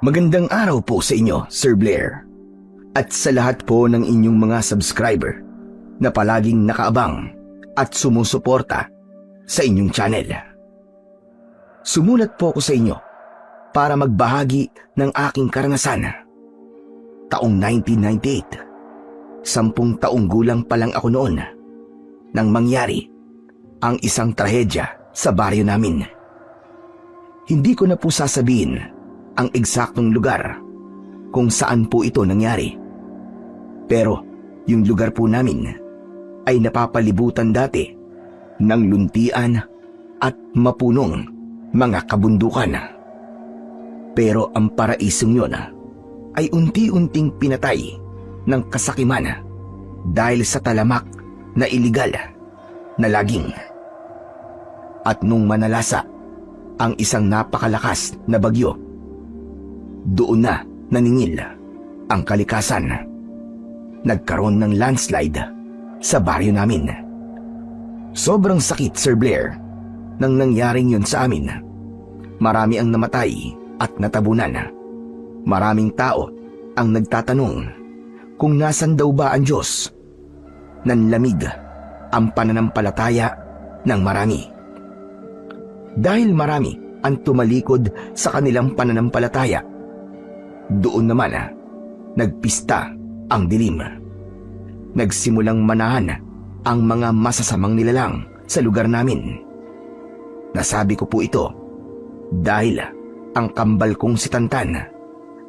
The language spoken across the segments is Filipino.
Magandang araw po sa inyo, Sir Blair. At sa lahat po ng inyong mga subscriber na palaging nakaabang at sumusuporta sa inyong channel. Sumulat po ako sa inyo para magbahagi ng aking karanasan. Taong 1998, 10 taong gulang pa lang ako noon nang mangyari ang isang trahedya sa baryo namin. Hindi ko na po sasabihin ang eksaktong lugar kung saan po ito nangyari. Pero yung lugar po namin ay napapalibutan dati ng luntian at mapunong mga kabundukan. Pero ang paraisong yun ay unti-unting pinatay ng kasakiman dahil sa talamak na iligal na laging. At nung manalasa ang isang napakalakas na bagyo, doon na naningil ang kalikasan. Nagkaroon ng landslide sa baryo namin. Sobrang sakit, Sir Blair, nang nangyaring yun sa amin. Marami ang namatay at natabunan. Maraming tao ang nagtatanong kung nasan daw ba ang Diyos. Nanlamig ang pananampalataya ng marami. Dahil marami ang tumalikod sa kanilang pananampalataya, doon naman nagpista ang dilim. Nagsimulang manahan ang mga masasamang nilalang sa lugar namin. Nasabi ko po ito dahil ang kambal kong si Tantan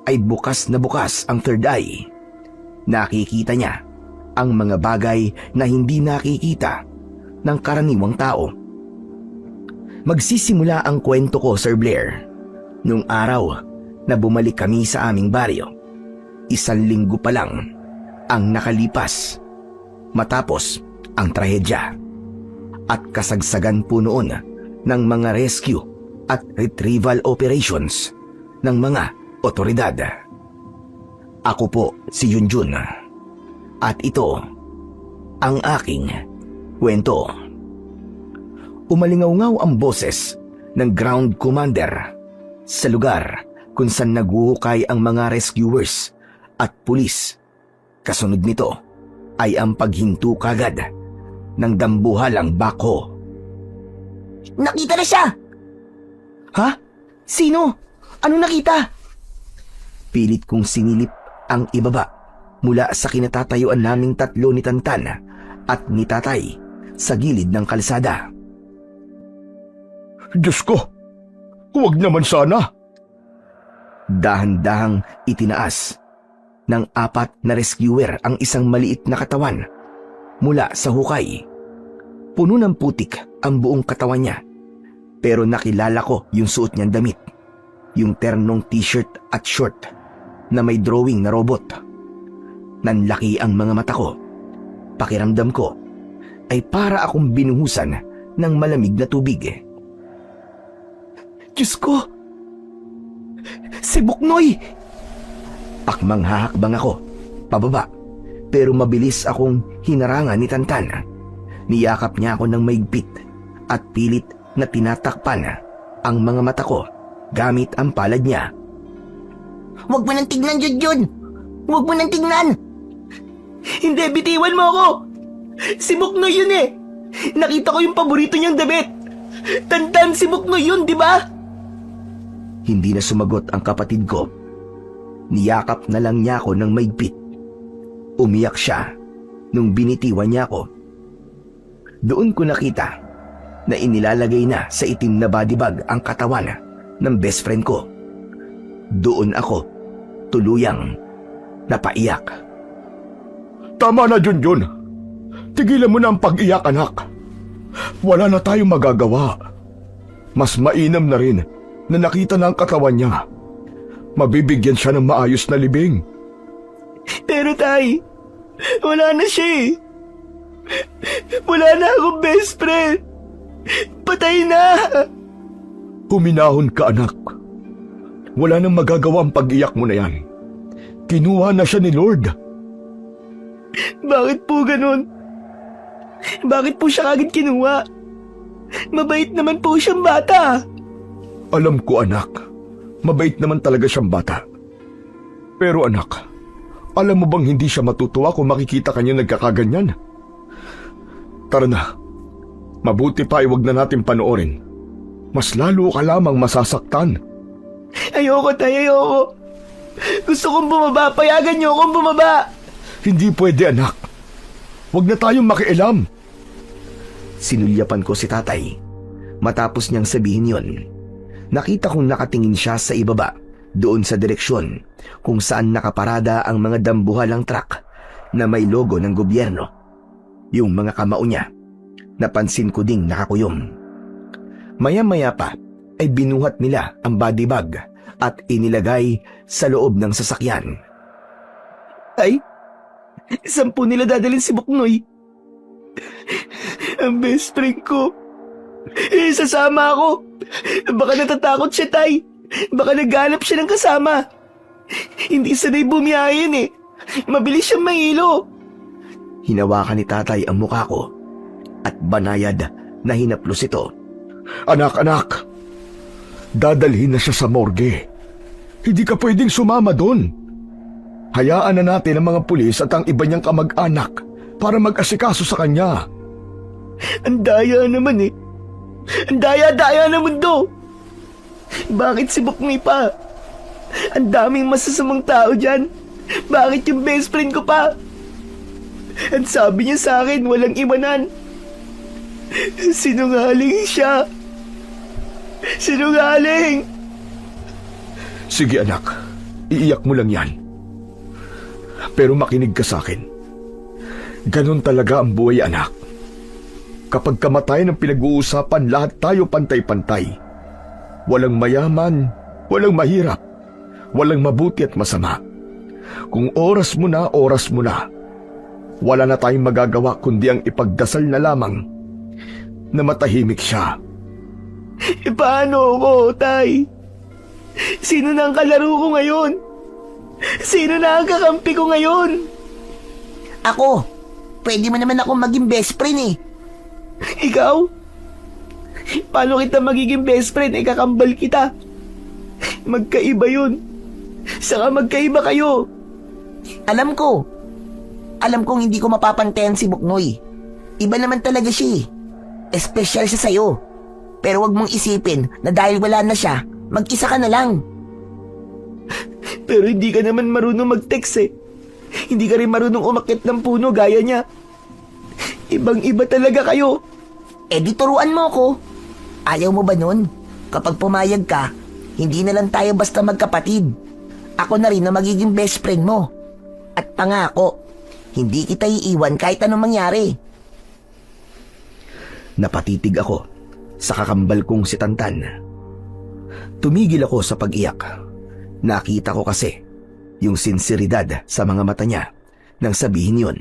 ay bukas na bukas ang third eye. Nakikita niya ang mga bagay na hindi nakikita ng karaniwang tao. Magsisimula ang kwento ko, Sir Blair, nung araw na bumalik kami sa aming baryo. 1 linggo pa lang ang nakalipas matapos ang trahedya. At kasagsagan po noon ng mga rescue at retrieval operations ng mga otoridad. Ako po si Yunjun at ito ang aking kwento. Umalingaw-ngaw ang boses ng ground commander sa lugar kung saan naguhukay ang mga rescuers at pulis. Kasunod nito ay ang paghinto kagad ng dambuhalang bako. Nakita na siya! Ha? Sino? Ano nakita? Pilit kong sinilip ang ibaba mula sa kinatatayuan naming 3 ni Tantan at ni Tatay sa gilid ng kalsada. Diyos ko! Huwag naman sana! Dahan-dahang itinaas ng 4 na rescuer ang isang maliit na katawan mula sa hukay. Puno ng putik ang buong katawan niya, pero nakilala ko yung suot niyang damit, yung ternong t-shirt at short na may drawing na robot. Nanlaki ang mga mata ko. Pakiramdam ko ay para akong binuhusan ng malamig na tubig. Diyos ko! Si Buknoy! Akmang hahakbang ako pababa, pero mabilis akong hinarangan ni Tantan. Niyakap niya ako ng maigpit at pilit na tinatakpan ang mga mata ko gamit ang palad niya. Huwag mo nang tignan, Jun! Huwag mo nang tignan! Hindi, bitiwan mo ako! Si Buknoy yun eh! Nakita ko yung paborito niyang damit! Tantan, si Buknoy yun, di ba? Hindi na sumagot ang kapatid ko. Niyakap na lang niya ako ng maigpit. Umiyak siya nung binitiwan niya ako. Doon ko nakita na inilalagay na sa itim na body bag ang katawan ng best friend ko. Doon ako tuluyang napaiyak. Tama na, Junjun. Tigilan mo na ang pag-iyak, anak. Wala na tayong magagawa. Mas mainam na rin na nakita na ang katawan niya. Mabibigyan siya ng maayos na libing. Pero tay, wala na siya eh. Wala na akong best friend. Patay na. Huminahon ka, anak. Wala nang magagawa ang pag-iyak mo na yan. Kinuha na siya ni Lord. Bakit po ganun? Bakit po siya kagad kinuha? Mabait naman po siyang bata. Alam ko, anak. Mabait naman talaga siyang bata. Pero anak, alam mo bang hindi siya matutuwa kung makikita kanya nagkakaganyan? Tara na. Mabuti pa ay wag na natin panoorin. Mas lalo ka lamang masasaktan. Ayoko, Tay, ayoko. Gusto kong bumaba. Payagan niyo akong bumaba. Hindi pwede, anak. Wag na tayong makialam. Sinulyapan ko si tatay. Matapos niyang sabihin yon, nakita kong nakatingin siya sa ibaba, doon sa direksyon kung saan nakaparada ang mga dambuhalang truck na may logo ng gobyerno. Yung mga kamao niya, napansin ko ding nakakuyom. Maya-maya pa ay binuhat nila ang body bag at inilagay sa loob ng sasakyan. Ay, saan po nila dadalhin si Buknoy? Ang best friend ko. Sasama ako. Baka natatakot siya, Tay. Baka naghanap siya ng kasama. Hindi sanay bumiyahin eh. Mabilis siyang mahilo. Hinawakan ni tatay ang mukha ko at banayad na hinaplos ito. Anak, dadalhin na siya sa morgue. Hindi ka pwedeng sumama doon. Hayaan na natin ang mga pulis at ang iba niyang kamag-anak para mag-asikaso sa kanya. Ang daya naman eh. Ang daya-daya ng mundo. Bakit si Buknoy pa? Ang daming masasamang tao dyan. Bakit yung best friend ko pa? At sabi niya sa akin, walang iwanan. Sinungaling siya. Sinungaling. Sige anak, iiyak mo lang yan. Pero makinig ka sa akin. Ganon talaga ang buhay, anak. Kapag kamatay ng pinag-uusapan, lahat tayo pantay-pantay. Walang mayaman, walang mahirap, walang mabuti at masama. Kung oras mo na, oras mo na. Wala na tayong magagawa kundi ang ipagdasal na lamang na matahimik siya. Paano ako, Tay? Sino na ang kalaro ko ngayon? Sino na ang kakampi ko ngayon? Ako, pwede mo naman akong maging best friend eh. Ikaw? Paano kita magiging best friend? Kakambal kita. Magkaiba yun. Saka magkaiba kayo. Alam kong hindi ko mapapantayan si Buknoy. Iba naman talaga siya eh. Espesyal siya sa'yo. Pero wag mong isipin na dahil wala na siya, mag-isa ka na lang. Pero hindi ka naman marunong mag-text eh. Hindi ka rin marunong umakyat ng puno gaya niya. Ibang-iba talaga kayo. Eh di turuan mo ko. Ayaw mo ba nun? Kapag pumayag ka, hindi na lang tayo basta magkapatid. Ako na rin na magiging best friend mo. At pangako, hindi kita iiwan kahit anong mangyari. Napatitig ako sa kakambal kong si Tantan. Tumigil ako sa pag-iyak. Nakita ko kasi yung sinseridad sa mga mata niya nang sabihin yun.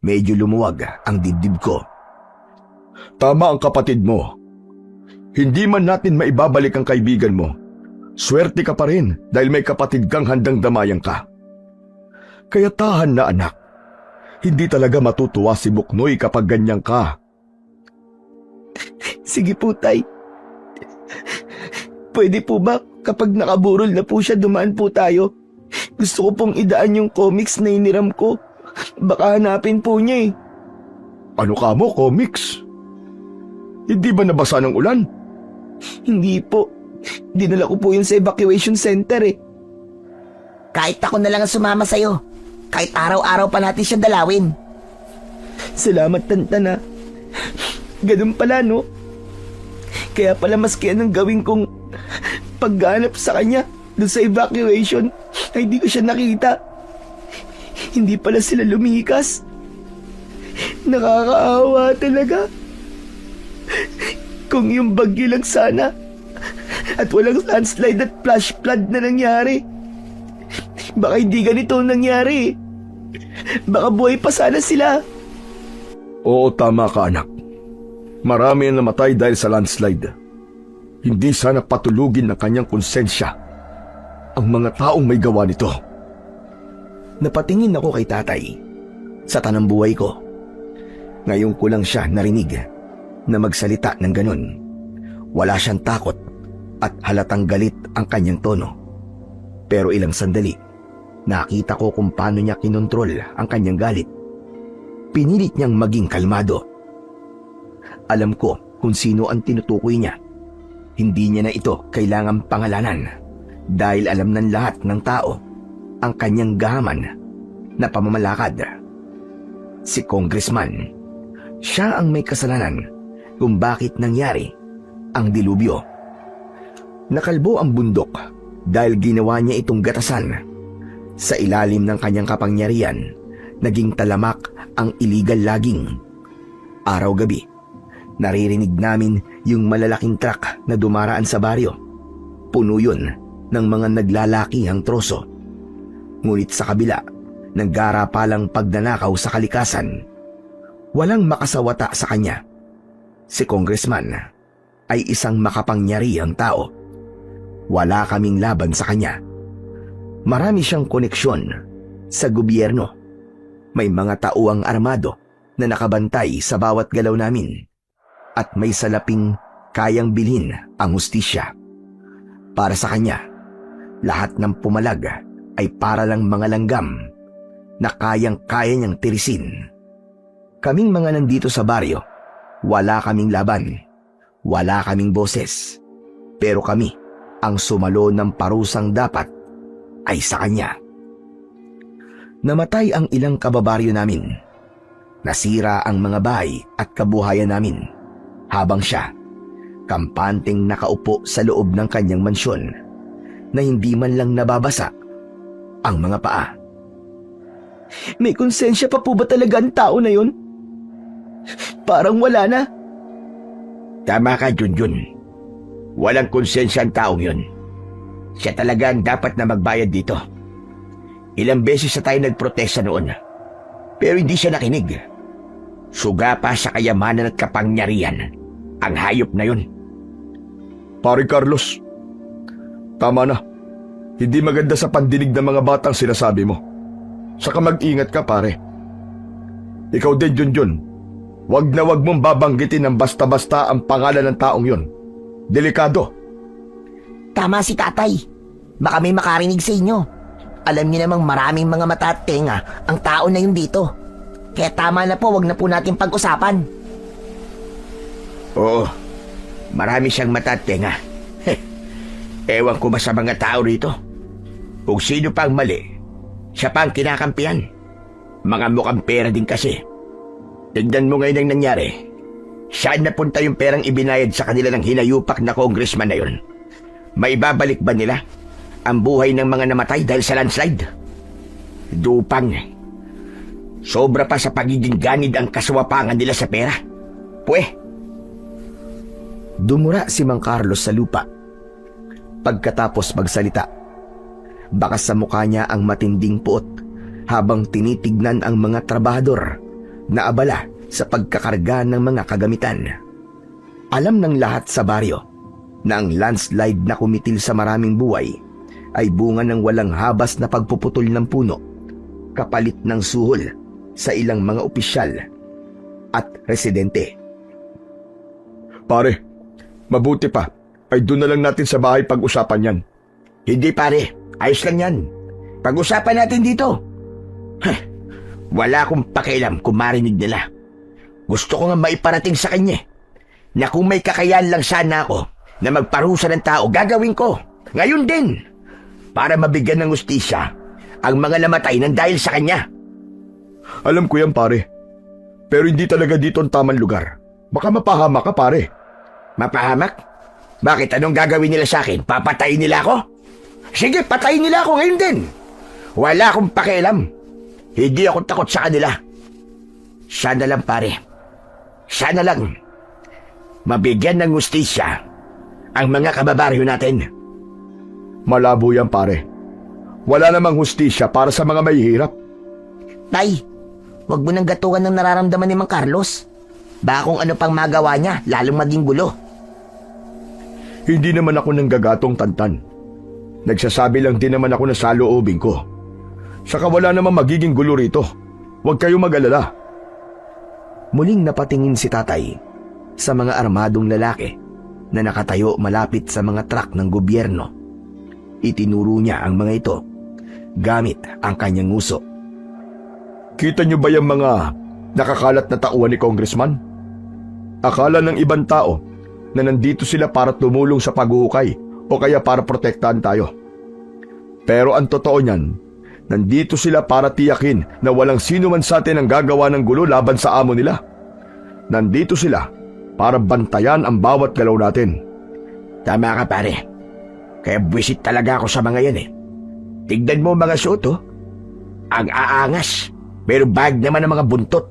Medyo lumuwag ang dibdib ko. Tama ang kapatid mo. Hindi man natin maibabalik ang kaibigan mo. Swerte ka pa rin dahil may kapatid kang handang damayan ka. Kaya tahan na anak. Hindi talaga matutuwa si Buknoy kapag ganyan ka. Sige po, Tay. Pwede po ba kapag nakaburol na po siya dumaan po tayo? Gusto ko pong idaan yung comics na iniram ko. Baka hanapin po niya eh. Ano ka mo, comics? Hindi ba nabasa ng ulan? Hindi po. Dinala ko po yun sa evacuation center eh. Kahit ako na lang ang sumama sa'yo. Kahit araw-araw pa natin siya dalawin. Salamat, Tantan, ha. Ganun pala, no? Kaya pala maski anong gawin kong pagganap sa kanya doon sa evacuation, ay hindi ko siya nakita. Hindi pala sila lumikas. Nakakaawa talaga. Kung yung bagyo lang sana at walang landslide at flash flood na nangyari, baka hindi ganito nangyari. Baka buhay pa sana sila. Oo, tama ka anak. Marami ang namatay dahil sa landslide. Hindi sana patulugin ng kanyang konsensya ang mga taong may gawa nito. Napatingin ako kay tatay sa tanang buhay ko. Ngayon ko lang siya narinig na magsalita ng ganun. Wala siyang takot at halatang galit ang kanyang tono. Pero ilang sandali, nakita ko kung paano niya kinontrol ang kanyang galit. Pinilit niyang maging kalmado. Alam ko kung sino ang tinutukoy niya. Hindi niya na ito kailangang pangalanan dahil alam ng lahat ng tao ang kanyang gahaman na pamamalakad. Si Congressman. Siya ang may kasalanan kung bakit nangyari ang dilubyo. Nakalbo ang bundok dahil ginawa niya itong gatasan. Sa ilalim ng kanyang kapangyarihan, naging talamak ang illegal logging. Araw-gabi, naririnig namin yung malalaking truck na dumaraan sa baryo. Puno yun ng mga naglalakihang troso. Ngunit sa kabila, naggarapalang pagnanakaw sa kalikasan. Walang makasawata sa kanya. Si Congressman ay isang makapangyarihang tao. Wala kaming laban sa kanya. Marami siyang koneksyon sa gobyerno. May mga tauang armado na nakabantay sa bawat galaw namin. At may salaping kayang bilhin ang hustisya. Para sa kanya, lahat ng pumalag ay para lang mga langgam na kayang-kaya niyang tirisin. Kaming mga nandito sa baryo, wala kaming laban, wala kaming boses, pero kami ang sumalo ng parusang dapat ay sa kanya. Namatay ang ilang kababaryo namin. Nasira ang mga bahay at kabuhayan namin habang siya, kampanteng nakaupo sa loob ng kanyang mansyon na hindi man lang nababasa ang mga paa. May konsensya pa po ba talaga ang tao na yun? Parang wala na. Tama ka, Junjun. Walang konsensya ang taong yun. Siya talaga ang dapat na magbayad dito. Ilang beses na tayo nagprotesta noon, pero hindi siya nakinig. Suga pa sa kayamanan at kapangyarihan ang hayop na yun. Pare Carlos, tama na. Hindi maganda sa pandinig ng mga batang sinasabi mo. Saka mag-ingat ka, pare. Ikaw din, Junjun. Wag na wag mong babanggitin ng basta-basta ang pangalan ng taong yon. Delikado. Tama si tatay. Baka may makarinig sa inyo. Alam niyo namang maraming mga mata at tenga ang tao na yun dito. Kaya tama na po, wag na po natin pag-usapan. Oo, marami siyang mata at tenga. Ewan ko ba sa mga tao rito? Kung sino pa ang mali, siya pa ang kinakampihan. Mga mukhang pera din kasi. Tignan mo ngayon ang nangyari. Saan napunta yung perang ibinayad sa kanila ng hinayupak na congressman na yun? May babalik ba nila ang buhay ng mga namatay dahil sa landslide? Dupang. Sobra pa sa pagiging ganid ang kaswapangan nila sa pera. Pwe. Dumura si Mang Carlos sa lupa. Pagkatapos magsalita, bakas sa mukha niya ang matinding puot habang tinitignan ang mga trabahador na abala sa pagkakarga ng mga kagamitan. Alam ng lahat sa baryo na ang landslide na kumitil sa maraming buhay ay bunga ng walang habas na pagpuputol ng puno, kapalit ng suhol sa ilang mga opisyal at residente. Pare, mabuti pa ay doon na lang natin sa bahay pag-usapan yan. Hindi pare, ayos lang yan. Pag-usapan natin dito. Wala akong pakialam kung marinig nila. Gusto ko nga maiparating sa kanya na kung may kakayahan lang sana ako na magparusa ng tao, gagawin ko. Ngayon din. Para mabigyan ng hustisya ang mga namatay ng dahil sa kanya. Alam ko yan, pare. Pero hindi talaga dito ang tamang lugar. Baka mapahamak ka, pare. Mapahamak? Bakit? Anong gagawin nila sa akin? Papatayin nila ako? Sige, patayin nila ako ngayon din. Wala akong pakialam. Hindi ako takot sa kanila. Sana lang, pare. Sana lang mabigyan ng hustisya ang mga kababaryo natin. Malabo yan, pare. Wala namang hustisya para sa mga mahihirap. Tay, wag mo nang gatuan ng nararamdaman ni Mang Carlos. Baka kung ano pang magawa niya, lalong maging gulo. Hindi naman ako nanggagatong tantan. Nagsasabi lang din naman ako na saloobin ko. Saka wala namang magiging gulo rito. Huwag kayo mag-alala. Muling napatingin si tatay sa mga armadong lalaki na nakatayo malapit sa mga truck ng gobyerno. Itinuro niya ang mga ito gamit ang kanyang uso. Kita niyo ba yung mga nakakalat na tauhan ni Congressman? Akala ng ibang tao na nandito sila para tumulong sa paghuhukay o kaya para protektahan tayo. Pero ang totoo niyan, nandito sila para tiyakin na walang sino man sa atin ang gagawa ng gulo laban sa amo nila. Nandito sila para bantayan ang bawat galaw natin. Tama ka, pare. Kaya buwisit talaga ako sa mga yan eh. Tignan mo mga suot, oh. Ang aangas, pero bag naman ang mga buntot.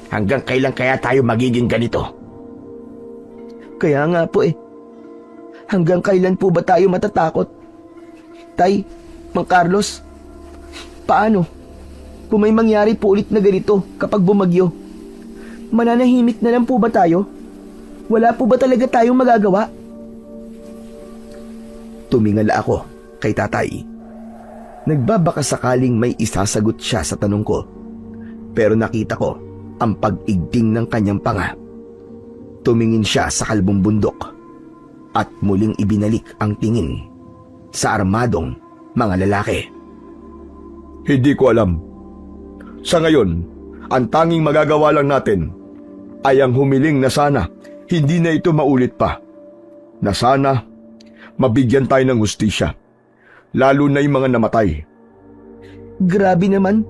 Hanggang kailan kaya tayo magiging ganito? Kaya nga po eh. Hanggang kailan po ba tayo matatakot? Tay, Mang Carlos, paano? Kung may mangyari po ulit na ganito kapag bumagyo, mananahimik na lang po ba tayo? Wala po ba talaga tayong magagawa? Tumingal ako kay tatay. Nagbabaka sakaling may isasagot siya sa tanong ko. Pero nakita ko ang pag-igting ng kanyang panga. Tumingin siya sa kalbong bundok at muling ibinalik ang tingin sa armadong mga lalaki. Hindi ko alam. Sa ngayon, ang tanging magagawa lang natin ay ang humiling na sana hindi na ito maulit pa. Na sana mabigyan tayo ng hustisya, lalo na yung mga namatay. Grabe naman.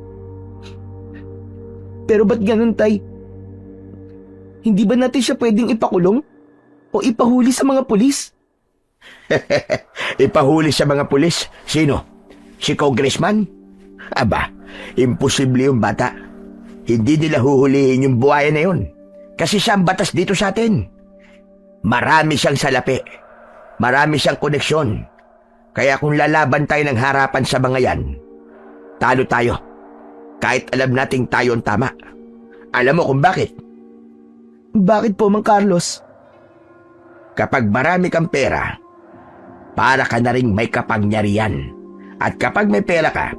Pero ba't ganun, Tay? Hindi ba natin siya pwedeng ipakulong? O ipahuli sa mga pulis? Ipahuli sa mga pulis? Sino? Si Congressman? Aba, imposible yung bata. Hindi nila huhulihin yung buhaya na yun. Kasi siya ang batas dito sa atin. Marami siyang salapi. Marami siyang koneksyon. Kaya kung lalaban tayo ng harapan sa mga yan, talo tayo. Kahit alam nating tayo ang tama. Alam mo kung bakit? Bakit po, Mang Carlos? Kapag marami kang pera, para ka na rin may kapangyarihan. At kapag may pera ka,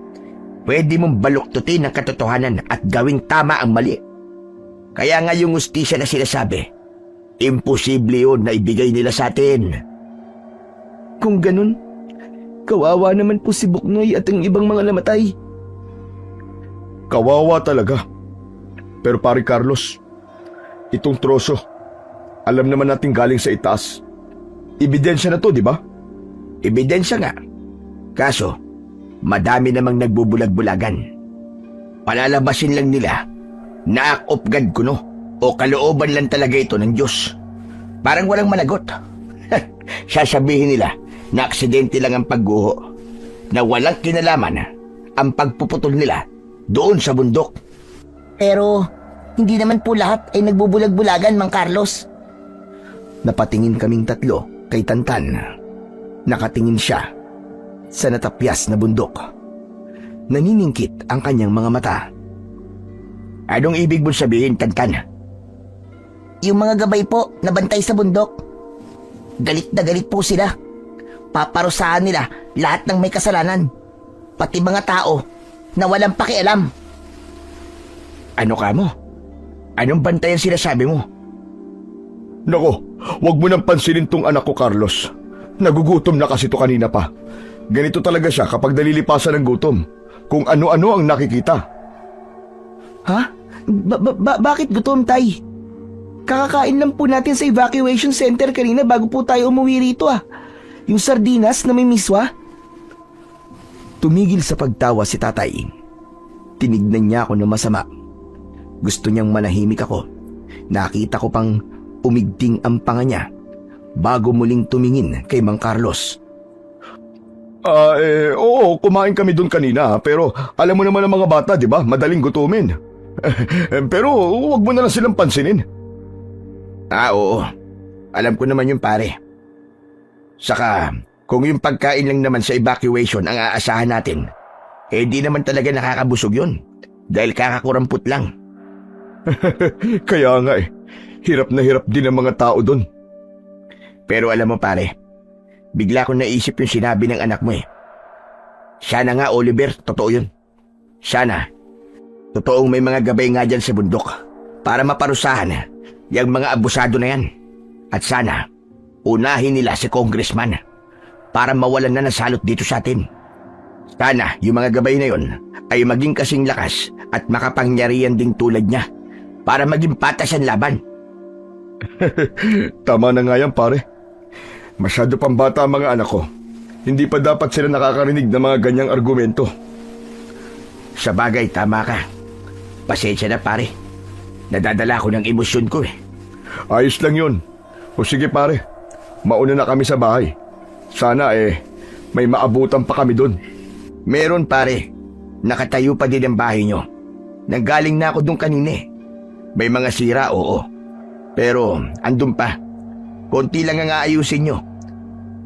pwede mong baluktutin ang katotohanan at gawing tama ang mali. Kaya nga yung hustisya na sinasabi, imposible yun na ibigay nila sa atin. Kung ganun, kawawa naman po si Buknoy at ang ibang mga namatay. Kawawa talaga. Pero pare Carlos, itong troso, alam naman natin galing sa itaas. Ebidensya na to, di ba? Ebidensya nga. Kaso, madami namang nagbubulag-bulagan. Palalabasin lang nila na act of God kuno o kalooban lang talaga ito ng Diyos. Parang walang managot. Sasabihin nila na aksidente lang ang pagguho, na walang kinalaman ang pagpuputol nila doon sa bundok. Pero hindi naman po lahat ay nagbubulag-bulagan, Mang Carlos. Napatingin kaming tatlo kay Tantan. Nakatingin siya sa natapyas na bundok. Naniningkit ang kanyang mga mata. Anong ibig mong sabihin, Tantan? Yung mga gabay po na bantay sa bundok, galit na galit po sila. Paparusahan nila lahat ng may kasalanan, pati mga tao na walang pakialam. Ano ka mo? Anong bantay ang sinasabi mo? Nako, wag mo nang pansinin tong anak ko, Carlos. Nagugutom na kasi to kanina pa. Ganito talaga siya kapag nalilipasan ng gutom. Kung ano-ano ang nakikita. Ha? Bakit gutom, Tay? Kakakain lang po natin sa evacuation center kanina bago po tayo umuwi rito ah. Yung sardinas na may miswa. Tumigil sa pagtawa si tatay. Tinignan niya ako ng masama. Gusto niyang manahimik ako. Nakita ko pang umigting ang panga niya bago muling tumingin kay Mang Carlos. Oo, kumain kami doon kanina, pero alam mo naman ang mga bata, di ba? Madaling gutumin. Pero wag mo na lang silang pansinin. Oo. Alam ko naman yung pare. Saka, kung yung pagkain lang naman sa evacuation ang aasahan natin, di naman talaga nakakabusog yun. Dahil kakakurampot lang. Kaya nga hirap na hirap din ang mga tao doon. Pero alam mo pare, bigla kong naisip yung sinabi ng anak mo eh. Sana nga, Oliver, totoo yun. Sana, totoong may mga gabay nga dyan sa bundok para maparusahan yung mga abusado na yan. At sana, unahin nila si Congressman para mawalan na ng salot dito sa atin. Sana yung mga gabay na yon ay maging kasing lakas at makapangyarihan ding tulad niya para maging patas ang laban. Tama na nga yan, pare. Masyado pang bata ang mga anak ko. Hindi pa dapat sila nakakarinig ng mga ganyang argumento. Sa bagay, tama ka. Pasensya na, pare. Nadadala ko ng emosyon ko eh. Ayos lang yun. O sige, pare. Mauna na kami sa bahay. Sana may maabutan pa kami dun. Meron, pare. Nakatayo pa din ang bahay nyo. Nanggaling na ako dun kanina eh. May mga sira, oo. Pero andun pa. Konti lang ang aayusin nyo.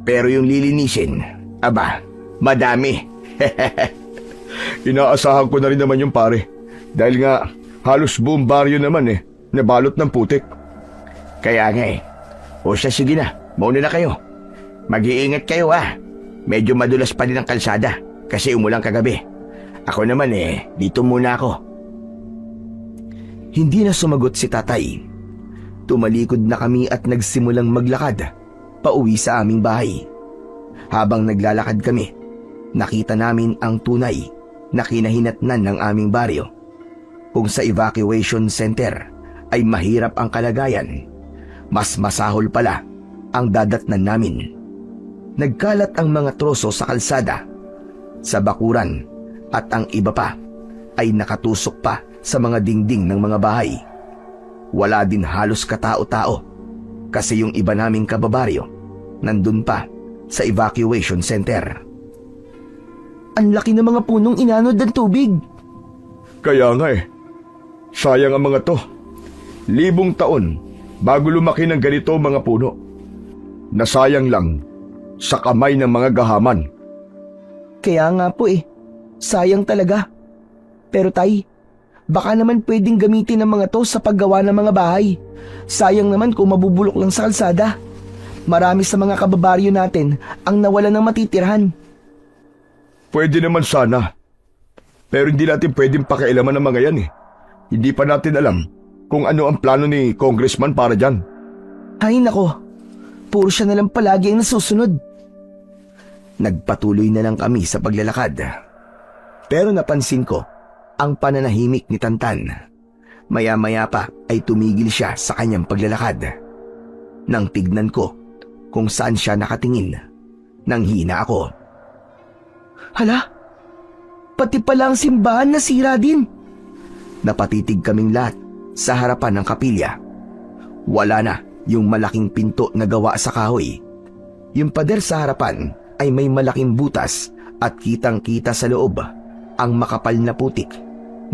Pero yung lilinisin, aba, madami. Inaasahan ko na rin naman yung pare. Dahil nga halos buong baryo naman nabalot ng putik. Kaya nga eh. O siya, sige na. Mauna na kayo. Mag-iingat kayo ha. Medyo madulas pa din ang kalsada kasi umulang kagabi. Ako naman dito muna ako. Hindi na sumagot si tatay. Tumalikod na kami at nagsimulang maglakad pauwi sa aming bahay. Habang naglalakad kami, nakita namin ang tunay na kinahinatnan ng aming baryo. Kung sa evacuation center ay mahirap ang kalagayan, mas masahol pala ang dadatnan namin. Nagkalat ang mga troso sa kalsada, sa bakuran, at ang iba pa ay nakatusok pa sa mga dingding ng mga bahay. Wala din halos katao-tao kasi yung iba naming kababaryo nandun pa sa evacuation center. Ang laki ng mga punong inanod ng tubig. Kaya nga sayang ang mga to. 1,000 taon bago lumaki ng ganito mga puno. Nasayang lang sa kamay ng mga gahaman. Kaya nga po sayang talaga. Pero tay, baka naman pwedeng gamitin ng mga to sa paggawa ng mga bahay. Sayang naman kung mabubulok lang sa kalsada. Marami sa mga kababaryo natin ang nawalan ng matitirhan. Pwede naman sana. Pero hindi natin pwedeng pakialaman ng mga yan Hindi pa natin alam kung ano ang plano ni Congressman para dyan. Ay nako, puro siya na lang palagi ang nasusunod. Nagpatuloy na lang kami sa paglalakad. Pero napansin ko ang pananahimik ni Tantan. Maya-maya pa ay tumigil siya sa kanyang paglalakad. Nang tignan ko kung saan siya nakatingin, nanghina ako. Hala, pati pala ang simbahan nasira din. Napatitig kaming lahat sa harapan ng kapilya. Wala na yung malaking pinto na gawa sa kahoy. Yung pader sa harapan ay may malaking butas at kitang-kita sa loob ang makapal na putik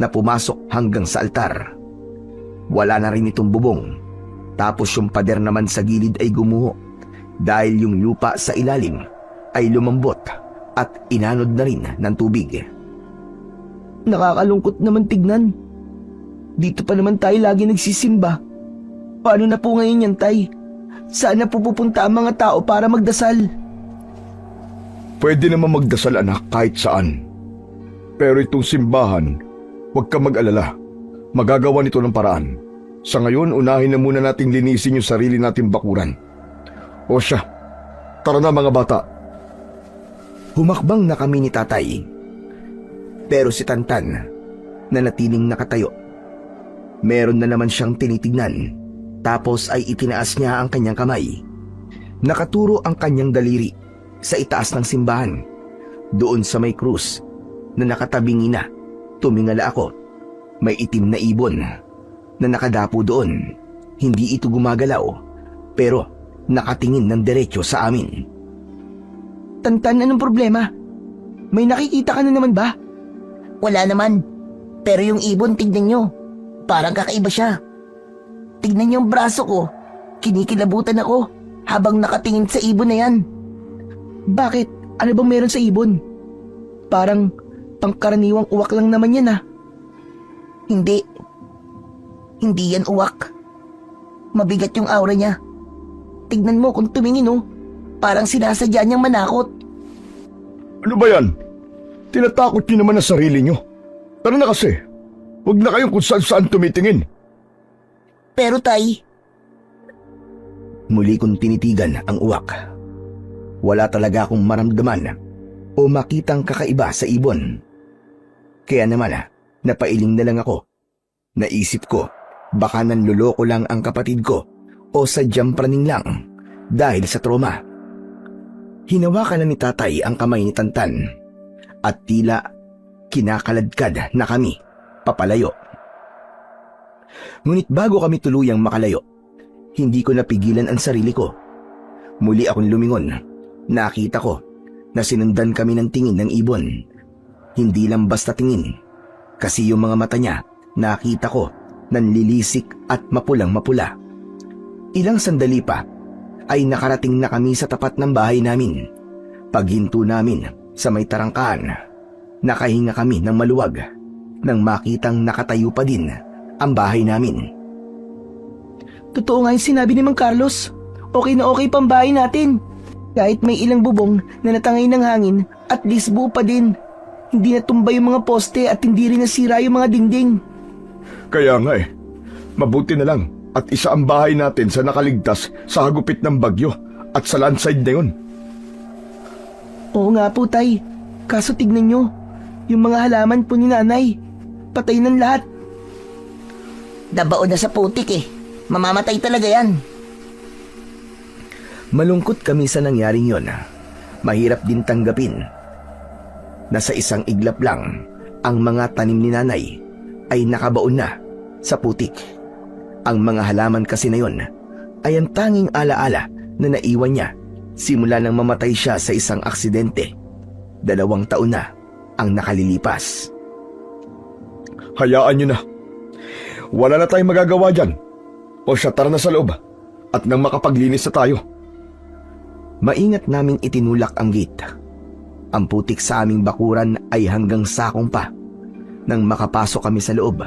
na pumasok hanggang sa altar. Wala na rin itong bubong. Tapos yung pader naman sa gilid ay gumuho dahil yung lupa sa ilalim ay lumambot at inanod na rin ng tubig. Nakakalungkot naman tignan. Dito pa naman tayo lagi nagsisimba. Paano na po ngayon yan, tay? Saan na po pupunta ang mga tao para magdasal? Pwede naman magdasal, anak, kahit saan. Pero itong simbahan, huwag ka mag-alala. Magagawa nito ng paraan. Sa ngayon, unahin na muna nating linisin yung sarili nating bakuran. O siya, tara na mga bata. Humakbang na kami ni tatay. Pero si Tantan, nanatiling nakatayo. Meron na naman siyang tinitignan. Tapos ay itinaas niya ang kanyang kamay. Nakaturo ang kanyang daliri sa itaas ng simbahan. Doon sa may krus na nakatabingi na, tumingala ako. May itim na ibon na nakadapo doon. Hindi ito gumagalaw, pero nakatingin ng diretso sa amin. Tantan, anong problema? May nakikita ka na naman ba? Wala naman. Pero yung ibon, tignan nyo. Parang kakaiba siya. Tignan niyo yung braso ko. Kinikilabutan ako habang nakatingin sa ibon na yan. Bakit? Ano bang meron sa ibon? Parang pangkaraniwang uwak lang naman yan Hindi. Hindi yan uwak. Mabigat yung aura niya. Tignan mo kung tumingin Parang sinasadya niyang manakot. Ano ba yan? Tinatakot niyo naman ang sarili niyo. Tara na kasi. Huwag na kayong kung saan tumitingin. Pero tay, Muli kong tinitigan ang uwak. Wala talaga akong maramdaman o makitang kakaiba sa ibon. Kaya naman, napailing na lang ako. Naisip ko, baka nanluloko lang ang kapatid ko o sadyang praning lang dahil sa trauma. Hinawakan na ni tatay ang kamay ni Tantan at tila kinakaladkad na kami papalayo. Ngunit bago kami tuluyang makalayo, hindi ko napigilan ang sarili ko. Muli akong lumingon. Nakita ko na sinundan kami ng tingin ng ibon. Hindi lang basta tingin, kasi yung mga mata niya, nakita ko, nanlilisik at mapulang-mapula. Ilang sandali pa, ay nakarating na kami sa tapat ng bahay namin. Paghinto namin sa may tarangkaan, nakahinga kami ng maluwag nang makitang nakatayo pa din ang bahay namin. Totoo nga yung sinabi ni Mang Carlos. Okay na okay pang bahay natin. Kahit may ilang bubong na natangay ng hangin, at least buo pa din. Hindi natumba yung mga poste at hindi rin nasira yung mga dingding. Kaya nga mabuti na lang at isa ang bahay natin sa nakaligtas sa hagupit ng bagyo at sa landslide na yun. Oo nga po, Tay. Kaso tignan nyo, yung mga halaman po ni Nanay, patay ng lahat. Dabaon na sa putik Mamamatay talaga yan. Malungkot kami sa nangyaring yon. Mahirap din tanggapin na sa isang iglap lang ang mga tanim ni Nanay ay nakabaon na sa putik. Ang mga halaman kasi na yon ay ang tanging alaala na naiwan niya simula nang mamatay siya sa isang aksidente. 2 taon na ang nakalilipas. Hayaan nyo na. Wala na tayong magagawa dyan. O siya, tara na sa loob at nang makapaglinis na tayo. Maingat naming itinulak ang gate. Ang putik sa aming bakuran ay hanggang sakong pa. Nang makapasok kami sa loob,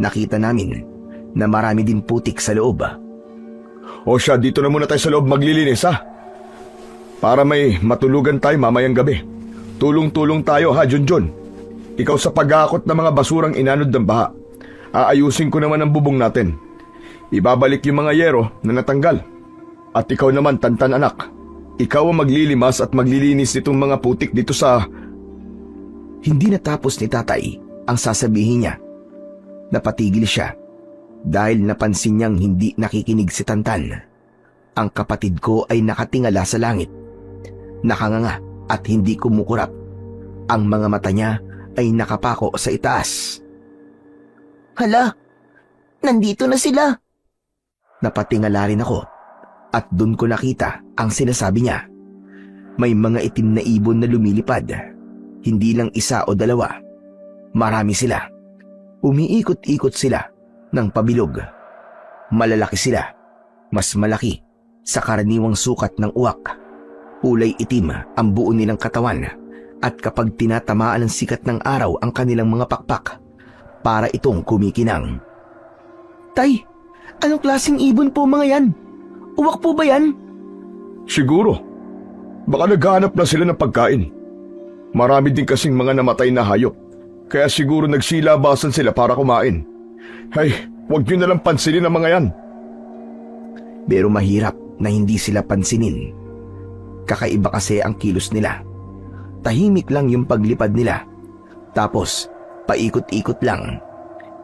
nakita namin na marami din putik sa loob. O siya, dito na muna tayo sa loob maglilinis ha. Para may matulugan tayo mamayang gabi. Tulong-tulong tayo ha, Junjun. Ikaw sa pag-aakot ng mga basurang inanod ng baha. Aayusin ko naman ang bubong natin. Ibabalik yung mga yero na natanggal. At ikaw naman, Tantan anak. Ikaw ang maglilimas at maglilinis nitong mga putik dito sa... Hindi natapos ni tatay ang sasabihin niya. Napatigil siya dahil napansin niyang hindi nakikinig si Tantan. Ang kapatid ko ay nakatingala sa langit. Nakanganga at hindi kumukurap. Ang mga mata niya ay nakapako sa itaas. Hala, nandito na sila. Napatingala rin ako at doon ko nakita ang sinasabi niya. May mga itim na ibon na lumilipad. Hindi lang 1 o 2. Marami sila. Umiikot-ikot sila ng pabilog. Malalaki sila. Mas malaki sa karaniwang sukat ng uwak. Kulay itim ang buo nilang katawan at kapag tinatamaan ng sikat ng araw ang kanilang mga pakpak, para itong kumikinang. Tay, anong klaseng ibon po mga yan? Uwak po ba yan? Siguro. Baka naghahanap na sila ng pagkain. Marami din kasing mga namatay na hayop. Kaya siguro nagsilabasan sila para kumain. Ay, huwag nyo na lang pansinin ang mga yan. Pero mahirap na hindi sila pansinin. Kakaiba kasi ang kilos nila. Tahimik lang yung paglipad nila. Tapos, paikot-ikot lang.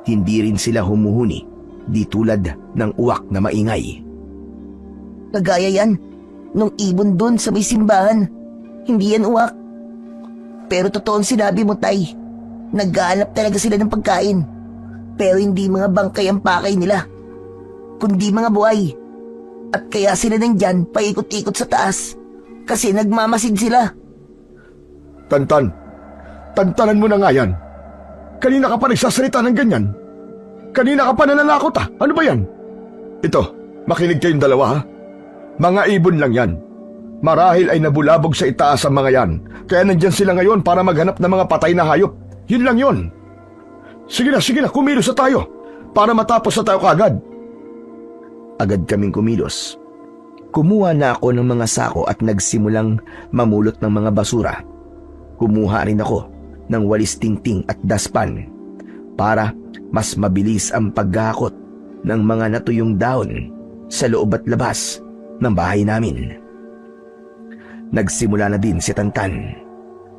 Hindi rin sila humuhuni, di tulad ng uwak na maingay. Kagaya yan nung ibon dun sa may simbahan. Hindi yan uwak. Pero totoo ang sinabi mo, Tay. Naghahanap talaga sila ng pagkain. Pero hindi mga bangkay ang pakay nila, kundi mga buhay. At kaya sila nandyan paikot-ikot sa taas kasi nagmamasid sila. Tantan, tantanan mo na nga yan. Kanina ka pa nagsasalita ng ganyan. Kanina ka pa nananakot Ano ba yan? Ito, makinig kayong dalawa ha. Mga ibon lang yan. Marahil ay nabulabog sa itaas ang mga yan. Kaya nandyan sila ngayon para maghanap ng mga patay na hayop. Yun lang yun. Sige na, kumilos na tayo. Para matapos na tayo kagad. Agad kaming kumilos. Kumuha na ako ng mga sako at nagsimulang mamulot ng mga basura. Kumuha rin ako ng walis tingting at daspan para mas mabilis ang paghakot ng mga natuyong dahon sa loob at labas ng bahay namin. Nagsimula na din si Tantan.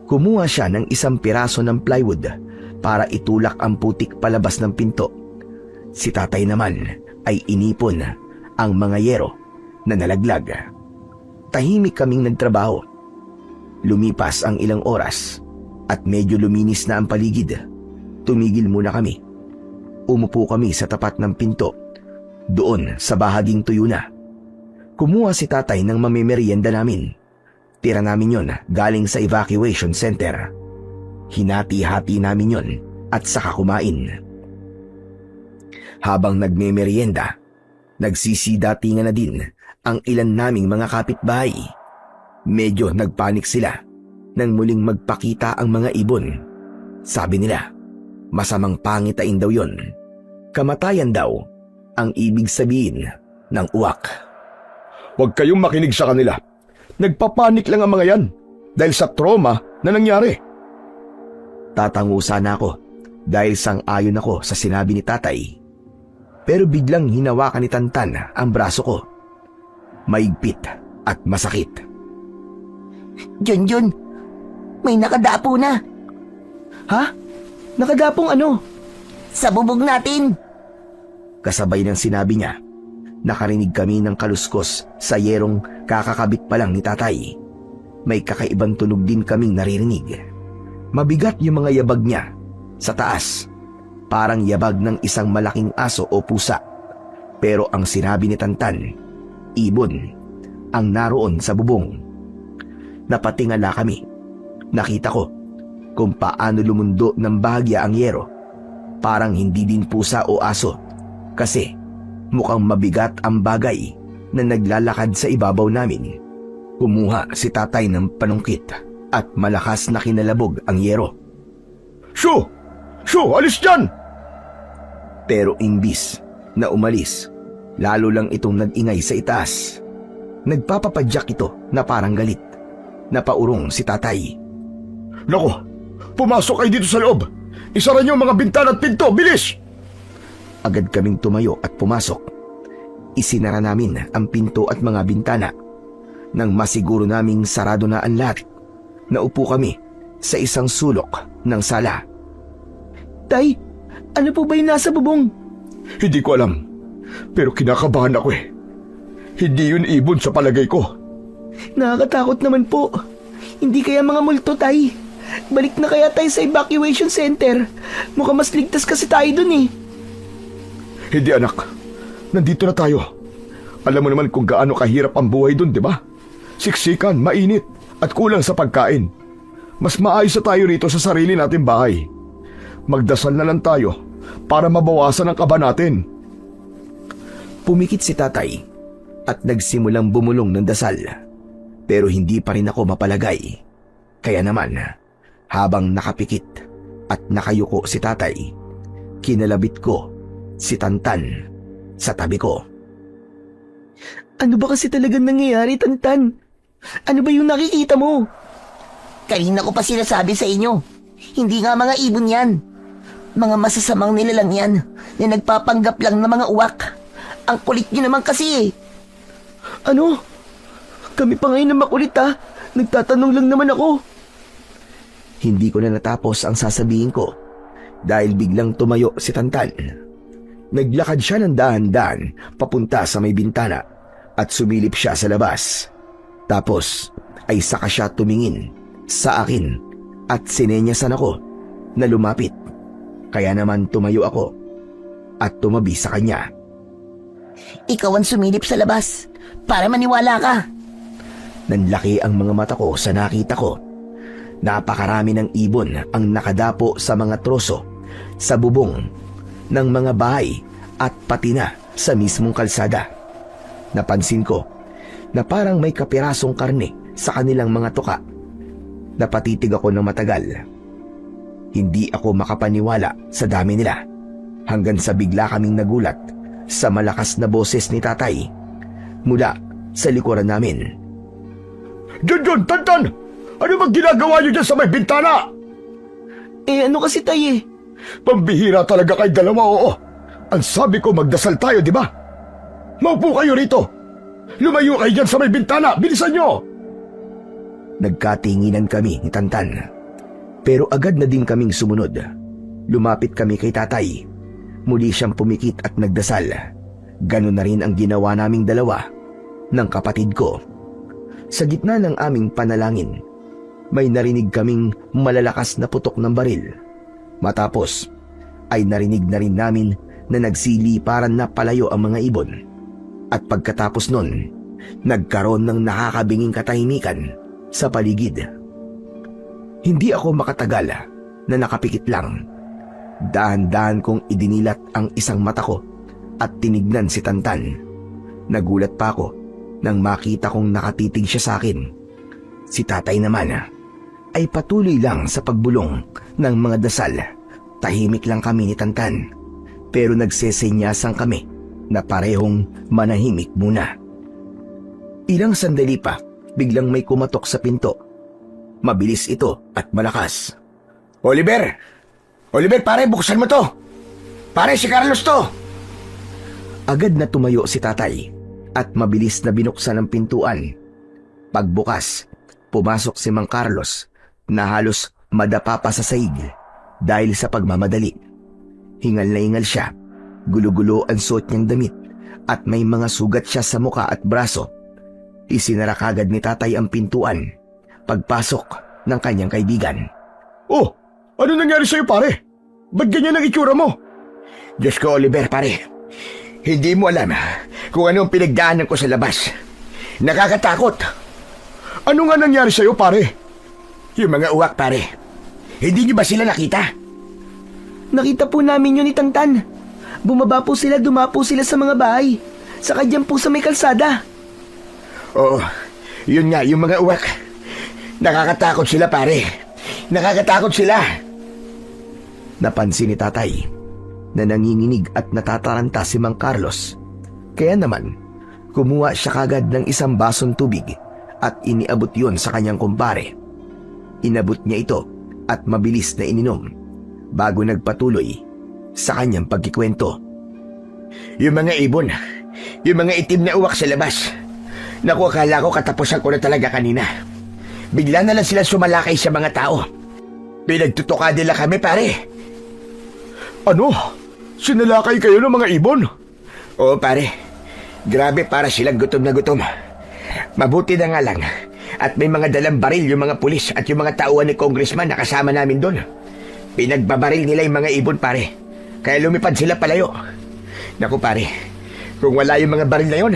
Kumuha siya ng isang piraso ng plywood para itulak ang putik palabas ng pinto. Si tatay naman ay inipon ang mga yero na nalaglag. Tahimik kaming nagtrabaho. Lumipas ang ilang oras at medyo luminis na ang paligid. Tumigil muna kami. Umupo kami sa tapat ng pinto, doon sa bahaging tuyo na. Kumuha si tatay ng mamimerienda namin. Tira namin yon galing sa evacuation center. Hinati-hati namin yon at saka kumain. Habang nagmemerienda, nagsisidatingan na din ang ilan naming mga kapitbahay. Medyo nagpanik sila nang muling magpakita ang mga ibon. Sabi nila, masamang pangitain daw yon. Kamatayan daw ang ibig sabihin ng uwak. Huwag kayong makinig sa kanila. Nagpapanik lang ang mga yan dahil sa trauma na nangyari. Tatangusa na ako dahil sang-ayon ako sa sinabi ni tatay. Pero biglang hinawakan ni Tantan ang braso ko. Maigpit at masakit. Junjun, may nakadapo na. Ha? Nakadapong ano? Sa bubog natin. Kasabay ng sinabi niya, nakarinig kami ng kaluskos sa yerong kakakabit pa lang ni tatay. May kakaibang tunog din kaming naririnig. Mabigat yung mga yabag niya sa taas. Parang yabag ng isang malaking aso o pusa. Pero ang sinabi ni Tantan, ibon ang naroon sa bubong. Napatingala kami. Nakita ko kung paano lumundo ng bahagya ang yero. Parang hindi din pusa o aso kasi mukhang mabigat ang bagay na naglalakad sa ibabaw namin. Kumuha si tatay ng panungkit at malakas na kinalabog ang yero. Shoo! Shoo! Alis dyan! Pero imbis na umalis, lalo lang itong nag-ingay sa itaas. Nagpapapadyak ito na parang galit. Napaurong si tatay. Nako! Pumasok kayo dito sa loob! Isara niyo ang mga bintana at pinto! Bilis! Agad kaming tumayo at pumasok. Isinara namin ang pinto at mga bintana. Nang masiguro naming sarado na ang lahat, naupo kami sa isang sulok ng sala. Tay, ano po ba yung nasa bubong? Hindi ko alam. Pero kinakabahan ako eh. Hindi yun ibon sa palagay ko. Nakakatakot naman po. Hindi kaya mga multo, tay. Balik na kaya tayo sa evacuation center. Mukhang mas ligtas kasi tayo dun eh. Hindi anak. Nandito na tayo. Alam mo naman kung gaano kahirap ang buhay dun, di ba? Siksikan, mainit, at kulang sa pagkain. Mas maayos na tayo rito sa sarili nating bahay. Magdasal na lang tayo para mabawasan ang kaba natin. Pumikit si tatay at nagsimulang bumulong ng dasal. Pero hindi pa rin ako mapalagay. Kaya naman, habang nakapikit at nakayuko si tatay, kinalabit ko si Tantan sa tabi ko. Ano ba kasi talagang nangyayari, Tantan? Ano ba yung nakikita mo? Kanina ko pa sinasabi sa inyo. Hindi nga mga ibon yan. Mga masasamang nilalang yan na nagpapanggap lang ng mga uwak. Ang kulit nyo naman kasi eh. Ano? Kami pa ngayon na makulit ha. Nagtatanong lang naman ako. Hindi ko na natapos ang sasabihin ko dahil biglang tumayo si Tantan. Naglakad siya ng dahan-dahan papunta sa may bintana at sumilip siya sa labas. Tapos ay saka siya tumingin sa akin at sinenyasan ako na lumapit. Kaya naman tumayo ako at tumabi sa kanya. Ikaw ang sumilip sa labas para maniwala ka. Nanlaki ang mga mata ko sa nakita ko. Napakarami ng ibon ang nakadapo sa mga troso, sa bubong ng mga bahay at pati na sa mismong kalsada. Napansin ko na parang may kapirasong karne sa kanilang mga tuka. Napatitig ako ng matagal. Hindi ako makapaniwala sa dami nila hanggang sa bigla kaming nagulat sa malakas na boses ni tatay mula sa likuran namin. Junjun! Tantan! Ano bang ginagawa niyo dyan sa may bintana? Eh ano kasi tay eh? Pambihira talaga kay dalawa, oo. Ang sabi ko magdasal tayo, di ba? Maupo kayo rito. Lumayo kayo dyan sa may bintana! Bilisan nyo! Nagkatinginan kami ni Tantan. Pero agad na din kaming sumunod. Lumapit kami kay tatay. Muli siyang pumikit at nagdasal. Ganun na rin ang ginawa naming dalawa ng kapatid ko. Sa gitna ng aming panalangin, may narinig kaming malalakas na putok ng baril. Matapos, ay narinig na rin namin na nagsiliparan na palayo ang mga ibon. At pagkatapos nun, nagkaroon ng nakakabinging katahimikan sa paligid. Hindi ako makatagal na nakapikit lang. Dahan-dahan kong idinilat ang isang mata ko at tinignan si Tantan. Nagulat pa ako nang makita kong nakatitig siya sa akin. Si tatay naman ay patuloy lang sa pagbulong ng mga dasal. Tahimik lang kami ni Tantan, pero nagsesenyasan kami na parehong manahimik muna. Ilang sandali pa, biglang may kumatok sa pinto. Mabilis ito at malakas. Oliver! Oliver, pare, buksan mo to! Pare, si Carlos to! Agad na tumayo si tatay at mabilis na binuksan ang pintuan. Pagbukas, pumasok si Mang Carlos na halos madapa pa sa sahig dahil sa pagmamadali. Hingal na hingal siya, gulo-gulo ang suot niyang damit at may mga sugat siya sa muka at braso. Isinara kagad ni tatay ang pintuan pagpasok ng kanyang kaibigan. Oh, ano nangyari sa'yo, pare? Ba't ganyan ang itsura mo? Diyos ko, Oliver, pare. Hindi mo alam kung anong pinagdaanan ko sa labas. Nakakatakot. Ano nga nangyari sa'yo, pare? Yung mga uwak, pare. Hindi niyo ba sila nakita? Nakita po namin yun ni Tantan. Bumaba po sila, dumapo sila sa mga bahay. Saka dyan po sa may kalsada. Oo, yun nga, yung mga uwak. Nakakatakot sila, pare. Nakakatakot sila. Napansin ni tatay na nanginginig at natataranta si Mang Carlos. Kaya naman, kumuha siya kagad ng isang basong tubig at iniabot yon sa kanyang kumpare. Inabot niya ito at mabilis na ininom bago nagpatuloy sa kanyang pagkikwento. Yung mga ibon, yung mga itim na uwak sa labas. Naku, akala ko katapusan ko na talaga kanina. Bigla na lang sila sumalakay sa mga tao. Pinagtutuka nila kami, pare. Ano? Sinalakay kayo ng mga ibon? Oo, pare. Grabe, para silang gutom na gutom. Mabuti na nga lang at may mga dalang baril yung mga pulis at yung mga tauhan ni congressman na kasama namin doon. Pinagbabaril nila yung mga ibon, pare. Kaya lumipad sila palayo. Naku, pare, kung wala yung mga baril na yon,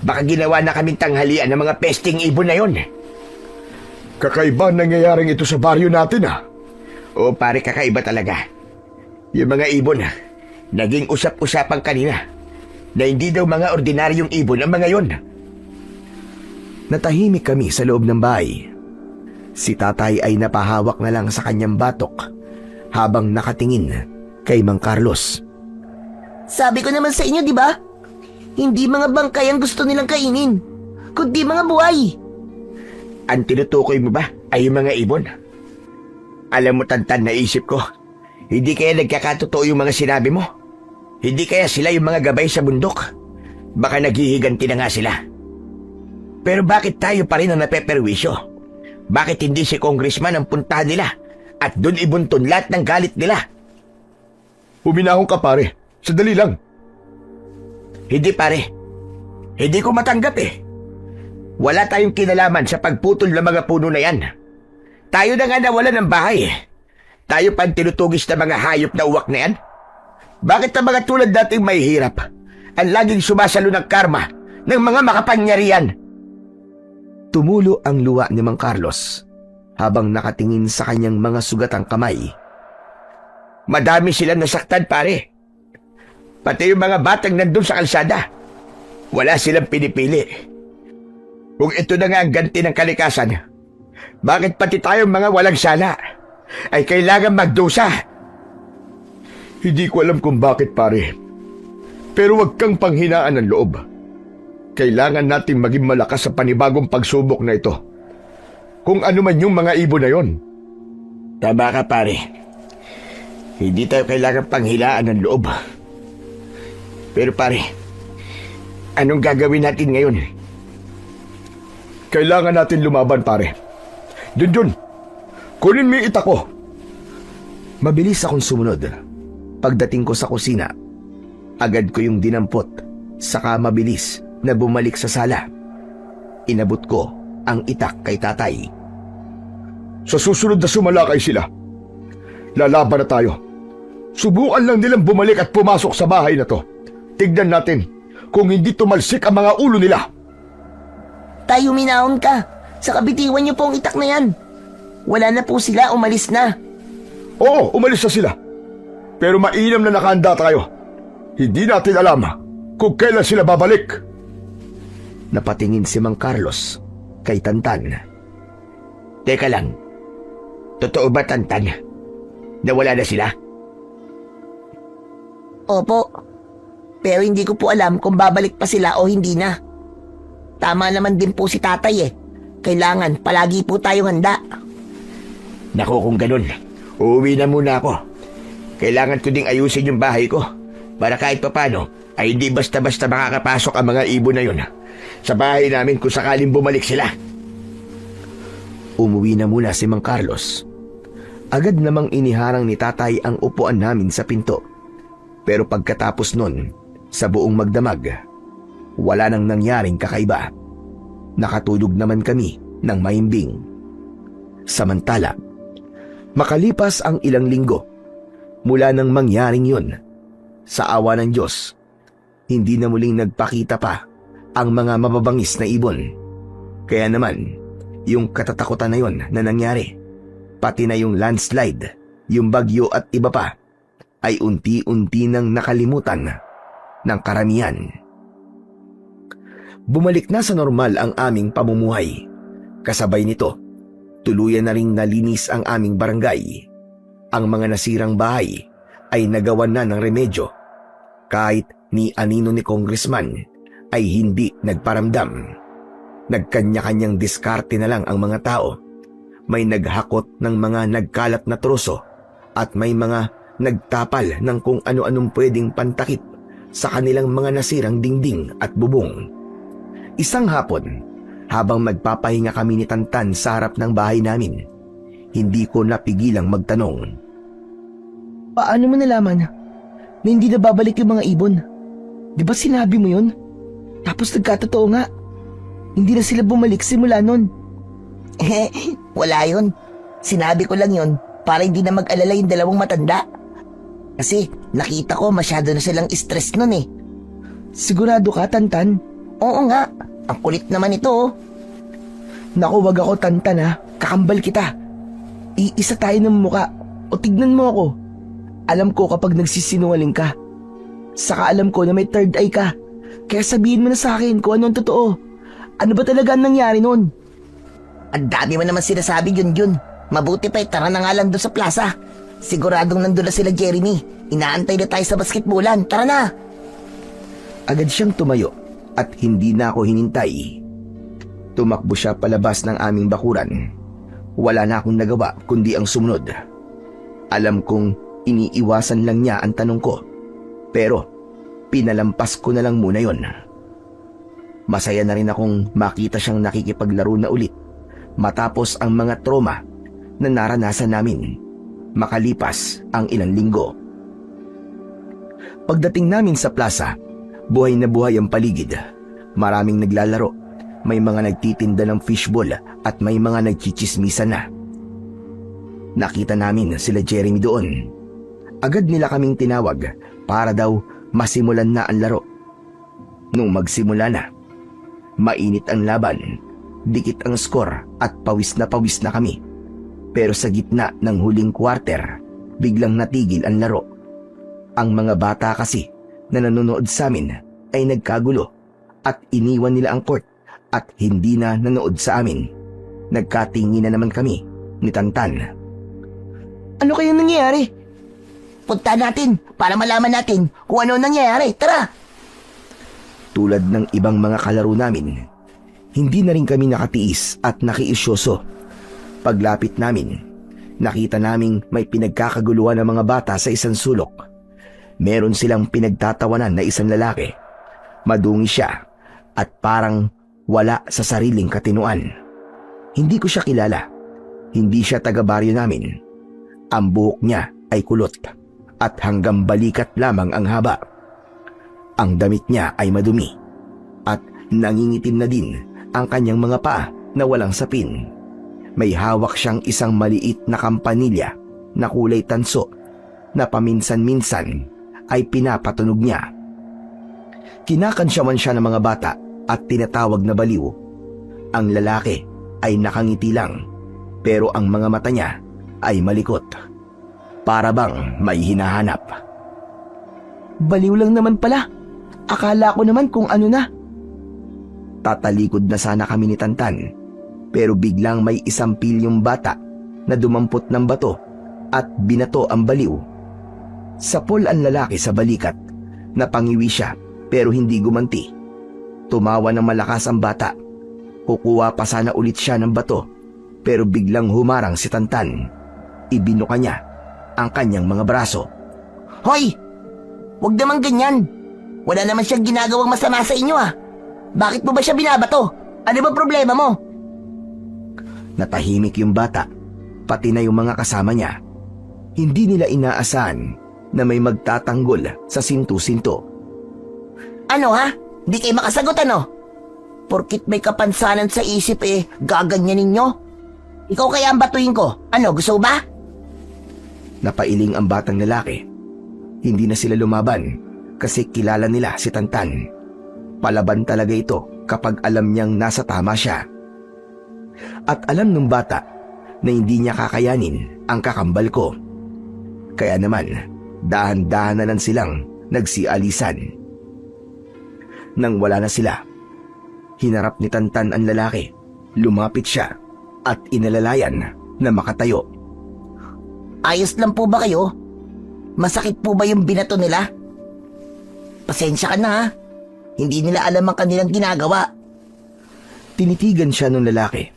baka ginawa na kaming tanghalian ng mga pesting ibon na yon. Kakaiba nangyayaring ito sa baryo natin, ah. Oo, pare, kakaiba talaga. Yung mga ibon, naging usap-usapan kanina na hindi daw mga ordinaryong ibon ang mga yon. Natahimik kami sa loob ng bahay. Si tatay ay napahawak na lang sa kanyang batok habang nakatingin kay Mang Carlos. Sabi ko naman sa inyo, di ba? Hindi mga bangkay ang gusto nilang kainin, kundi mga buhay. Ang tinutukoy mo ba ay yung mga ibon? Alam mo, Tantan, naisip ko, hindi kaya nagkakatotoo yung mga sinabi mo? Hindi kaya sila yung mga gabay sa bundok? Baka naghihiganti na nga sila. Pero bakit tayo pa rin ang napeperwisyo? Bakit hindi si congressman ang puntahan nila at doon ibunton lahat ng galit nila? Huminahon ka, pare. Sadali lang. Hindi, pare. Hindi ko matanggap eh. Wala tayong kinalaman sa pagputol ng mga puno na yan. Tayo na nga nawala ng bahay. Tayo pa ang tinutugis na mga hayop na uwak na yan. Bakit ang mga tulad nating may hirap ang laging sumasalo ng karma ng mga makapangyarihan? Tumulo ang luha ni Mang Carlos habang nakatingin sa kanyang mga sugatang kamay. Madami silang nasaktan, pare. Pati yung mga batang nandun sa kalsada. Wala silang pinipili. Kung ito na nga ang ganti ng kalikasan, bakit pati tayong mga walang sala ay kailangan magdusa? Hindi ko alam kung bakit, pare. Pero huwag kang panghinaan ng loob. Kailangan nating maging malakas sa panibagong pagsubok na ito. Kung ano man yung mga ibon na yon. Tama ka, pare. Hindi tayo kailangan panghinaan ng loob. Pero pare, Anong gagawin natin ngayon? Kailangan natin lumaban, pare. Junjun, kunin mo yung itak ko. Mabilis akong sumunod. Pagdating ko sa kusina, agad ko yung dinampot, saka mabilis na bumalik sa sala. Inabot ko ang itak kay tatay. Sa susunod na sumalakay sila, lalaban na tayo. Subukan lang nilang bumalik at pumasok sa bahay na to. Tignan natin kung hindi tumalsik ang mga ulo nila. Tayo, minahon ka. Sa kabitiwan niyo po ang itak na yan. Wala na po sila, umalis na. Oo, umalis na sila. Pero mainam na nakahanda tayo. Hindi natin alam kung kailan sila babalik. Napatingin si Mang Carlos kay Tantan. Teka lang, totoo ba, Tantan, na wala na sila? Opo. Pero hindi ko po alam kung babalik pa sila o hindi na. Tama naman din po si tatay eh. Kailangan palagi po tayong handa. Naku, kung ganun, uuwi na muna ako. Kailangan ko ding ayusin yung bahay ko para kahit papano ay hindi basta-basta makakapasok ang mga ibon na yun sa bahay namin kung sakaling bumalik sila. Umuwi na muna si Mang Carlos. Agad namang iniharang ni tatay ang upuan namin sa pinto. Pero pagkatapos nun, sa buong magdamag, wala nang nangyaring kakaiba. Nakatulog naman kami ng mahimbing. Samantala, makalipas ang ilang linggo, mula nang mangyaring yun, sa awa ng Diyos, hindi na muling nagpakita pa ang mga mababangis na ibon. Kaya naman, yung katatakutan na yun na nangyari, pati na yung landslide, yung bagyo at iba pa, ay unti-unti nang nakalimutan ng karamihan. Bumalik na sa normal ang aming pamumuhay. Kasabay nito, tuluyan na ring nalinis ang aming barangay. Ang mga nasirang bahay ay nagawan na ng remedyo. Kahit ni anino ni Congressman ay hindi nagparamdam. Nagkanya-kanyang diskarte na lang ang mga tao. May naghakot ng mga nagkalat na troso at may mga nagtapal ng kung ano-anong pwedeng pantakip sa kanilang mga nasirang dingding at bubong. Isang hapon, habang magpapahinga kami ni Tantan sa harap ng bahay namin, hindi ko napigilang magtanong. Paano mo nalaman na hindi na babalik yung mga ibon? Di ba sinabi mo yun? Tapos nagkatotoo nga. Hindi na sila bumalik simula nun. Wala yun. Sinabi ko lang yun para hindi na mag-alala yung dalawang matanda. Kasi nakita ko masyado na silang stress nun eh. Sigurado ka, Tantan? Oo nga, ang kulit naman ito oh. Naku, wag ako, Tantan ha. Kakambal kita. Iisa tayo ng muka. O tignan mo ako. Alam ko kapag nagsisinungaling ka. Saka alam ko na may third eye ka. Kaya sabihin mo na sa akin kung ano ang totoo. Ano ba talaga ang nangyari nun? Ang dami mo naman sinasabi yun. Mabuti pa tara na nga lang doon sa plaza. Siguradong nandun na sila Jeremy. Inaantay na tayo sa basketbolan. Tara na! Agad siyang tumayo at hindi na ako hinintay. Tumakbo siya palabas ng aming bakuran. Wala na akong nagawa kundi ang sumunod. Alam kong iniiwasan lang niya ang tanong ko. Pero pinalampas ko na lang muna yon. Masaya na rin akong makita siyang nakikipaglaro na ulit matapos ang mga trauma na naranasan namin makalipas ang ilang linggo. Pagdating namin sa plaza, buhay na buhay ang paligid. Maraming naglalaro, may mga nagtitinda ng fishball at may mga nagchichismisan na. Nakita namin sila Jeremy doon. Agad nila kaming tinawag para daw masimulan na ang laro. Nung magsimula na, mainit ang laban, dikit ang skor at pawis na kami. Pero sa gitna ng huling quarter, biglang natigil ang laro. Ang mga bata kasi na nanonood sa amin ay nagkagulo at iniwan nila ang court at hindi na nanood sa amin. Nagkatingin na naman kami ni Tantan. Ano kayang nangyayari? Punta natin para malaman natin kung ano nangyayari. Tara! Tulad ng ibang mga kalaro namin, hindi na rin kami nakatiis at nakiisyoso. Paglapit namin, nakita naming may pinagkakaguluhan ng mga bata sa isang sulok. Meron silang pinagtatawanan na isang lalaki. Madungi siya at parang wala sa sariling katinuan. Hindi ko siya kilala. Hindi siya taga-baryo namin. Ang buhok niya ay kulot at hanggang balikat lamang ang haba. Ang damit niya ay madumi at nangingitim na din ang kanyang mga paa na walang sapin. May hawak siyang isang maliit na kampanilya na kulay tanso na paminsan-minsan ay pinapatunog niya. Kinakansyaman siya ng mga bata at tinatawag na baliw. Ang lalaki ay nakangiti lang pero ang mga mata niya ay malikot. Para bang may hinahanap. Baliw lang naman pala. Akala ko naman kung ano na. Tatalikod na sana kami ni Tantan pero biglang may isang pilyong bata na dumampot ng bato at binato ang baliw. Sapol ang lalaki sa balikat. Napangiwi siya pero hindi gumanti. Tumawa ng malakas ang bata. Kukuha pa sana ulit siya ng bato pero biglang humarang si Tantan. Ibinuka niya ang kanyang mga braso. Hoy! Huwag naman ganyan. Wala naman siyang ginagawang masama sa inyo ah. Bakit mo ba siya binabato? Ano ba problema mo? Natahimik yung bata, pati na yung mga kasama niya. Hindi nila inaasahan na may magtatanggol sa sintu-sinto. Ano ha? Di kayo makasagot ano? Porkit may kapansanan sa isip gaganyanin nyo? Ikaw kaya ang batuin ko. Ano, gusto ba? Napailing ang batang lalaki. Hindi na sila lumaban kasi kilala nila si Tantan. Palaban talaga ito kapag alam niyang nasa tama siya. At alam ng bata na hindi niya kakayanin ang kakambal ko. Kaya naman, dahan-dahan na lang silang nagsialisan. Nang wala na sila, hinarap ni Tantan ang lalaki. Lumapit siya at inalalayan na makatayo. Ayos lang po ba kayo? Masakit po ba yung binato nila? Pasensya ka na ha. Hindi nila alam ang kanilang ginagawa. Tinitigan siya ng lalaki,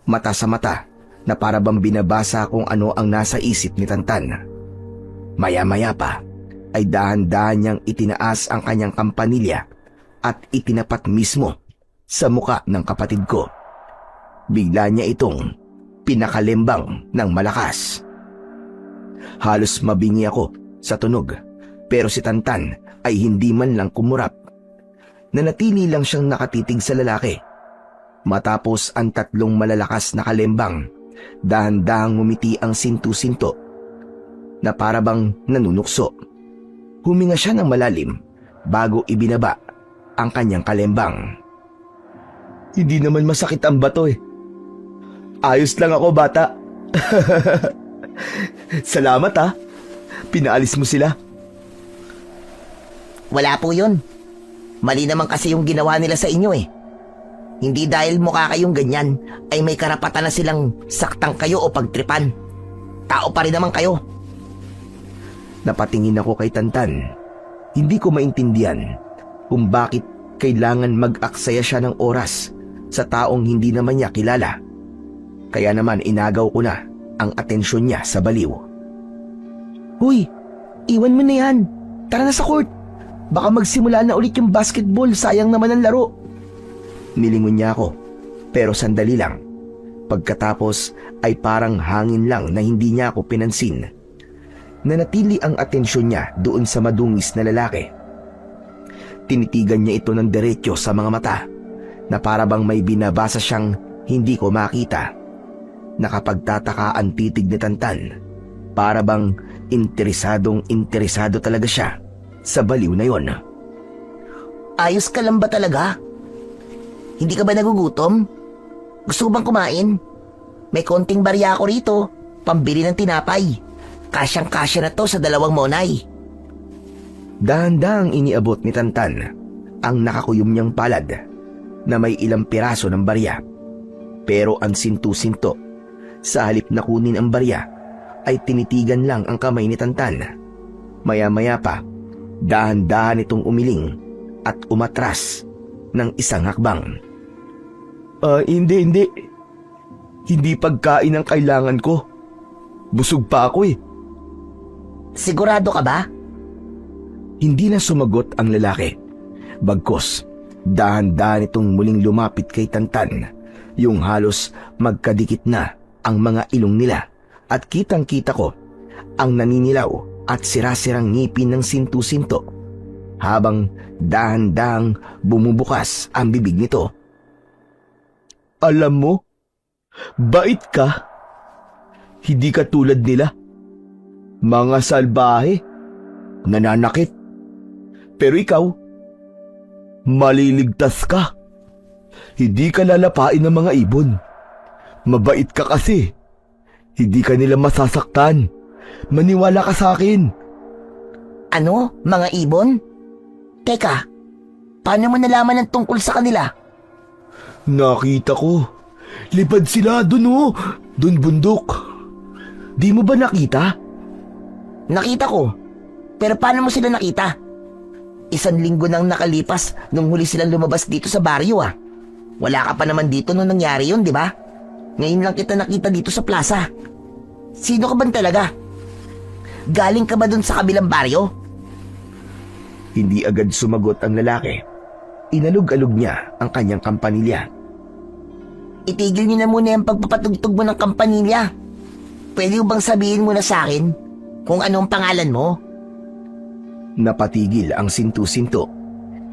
mata sa mata, na para bang binabasa kung ano ang nasa isip ni Tantan. Maya-maya pa ay dahan-dahan niyang itinaas ang kanyang kampanilya at itinapat mismo sa muka ng kapatid ko. Bigla niya itong pinakalembang ng malakas. Halos mabingi ako sa tunog pero si Tantan ay hindi man lang kumurap. Nanatili lang siyang nakatitig sa lalaki. Matapos ang tatlong malalakas na kalembang, dahan-dahang ngumiti ang sintu-sinto na para bang nanunukso. Huminga siya ng malalim bago ibinaba ang kanyang kalembang. Hindi naman masakit ang bato eh. Ayos lang ako, bata. Salamat ha. Pinaalis mo sila. Wala po yun. Mali naman kasi yung ginawa nila sa inyo eh. Hindi dahil mukha kayong ganyan ay may karapatan na silang saktang kayo o pagtripan. Tao pa rin naman kayo. Napatingin ako kay Tantan. Hindi ko maintindihan kung bakit kailangan mag-aksaya siya ng oras sa taong hindi naman niya kilala. Kaya naman inagaw ko na ang atensyon niya sa baliw. Huy, iwan mo na yan. Tara na sa court. Baka magsimula na ulit yung basketball. Sayang naman ang laro. Nilingon niya ako, pero sandali lang. Pagkatapos ay parang hangin lang na hindi niya ako pinansin. Nanatili ang atensyon niya doon sa madungis na lalaki. Tinitigan niya ito ng diretso sa mga mata na para bang may binabasa siyang hindi ko makita. Nakapagtataka ang titig ni Tantan. Para bang interesado talaga siya sa baliw na yon. Ayos ka lang ba talaga? Hindi ka ba nagugutom? Gusto mo bang kumain? May konting barya ako rito. Pambili ng tinapay. Kasyang-kasya na to sa 2 monay. Dahan-dahang iniabot ni Tantan ang nakakuyom niyang palad na may ilang piraso ng barya. Pero ang sintu-sinto, sa halip na kunin ang barya, ay tinitigan lang ang kamay ni Tantan. Maya-maya pa, dahan-dahan itong umiling at umatras ng isang hakbang. Hindi. Hindi pagkain ang kailangan ko. Busog pa ako eh. Sigurado ka ba? Hindi na sumagot ang lalaki. Bagkus, Dahan-dahan itong muling lumapit kay Tantan, yung halos magkadikit na ang mga ilong nila at kitang-kita ko ang naninilaw at sirasirang ngipin ng sintu-sinto habang dahan-dahang bumubukas ang bibig nito. Alam mo, bait ka. Hindi ka tulad nila. Mga salbahe, nananakit. Pero ikaw, maliligtas ka. Hindi ka lalapain ng mga ibon. Mabait ka kasi. Hindi ka nila masasaktan. Maniwala ka sa akin. Ano? Mga ibon? Teka, paano mo nalaman ang tungkol sa kanila? Nakita ko. Lipad sila dun oh. Dun bundok. Di mo ba nakita? Nakita ko. Pero paano mo sila nakita? 1 linggo nang nakalipas nung huli silang lumabas dito sa baryo ah. Wala ka pa naman dito nung nangyari yun, di ba? Ngayon lang kita nakita dito sa plaza. Sino ka ba talaga? Galing ka ba dun sa kabilang baryo? Hindi agad sumagot ang lalaki. Inalog-alog niya ang kanyang kampanilya. Itigil niyo na muna yung pagpapatugtog mo ng kampanilya. Pwede mo bang sabihin mo na sa akin kung anong pangalan mo? Napatigil ang sintu-sinto.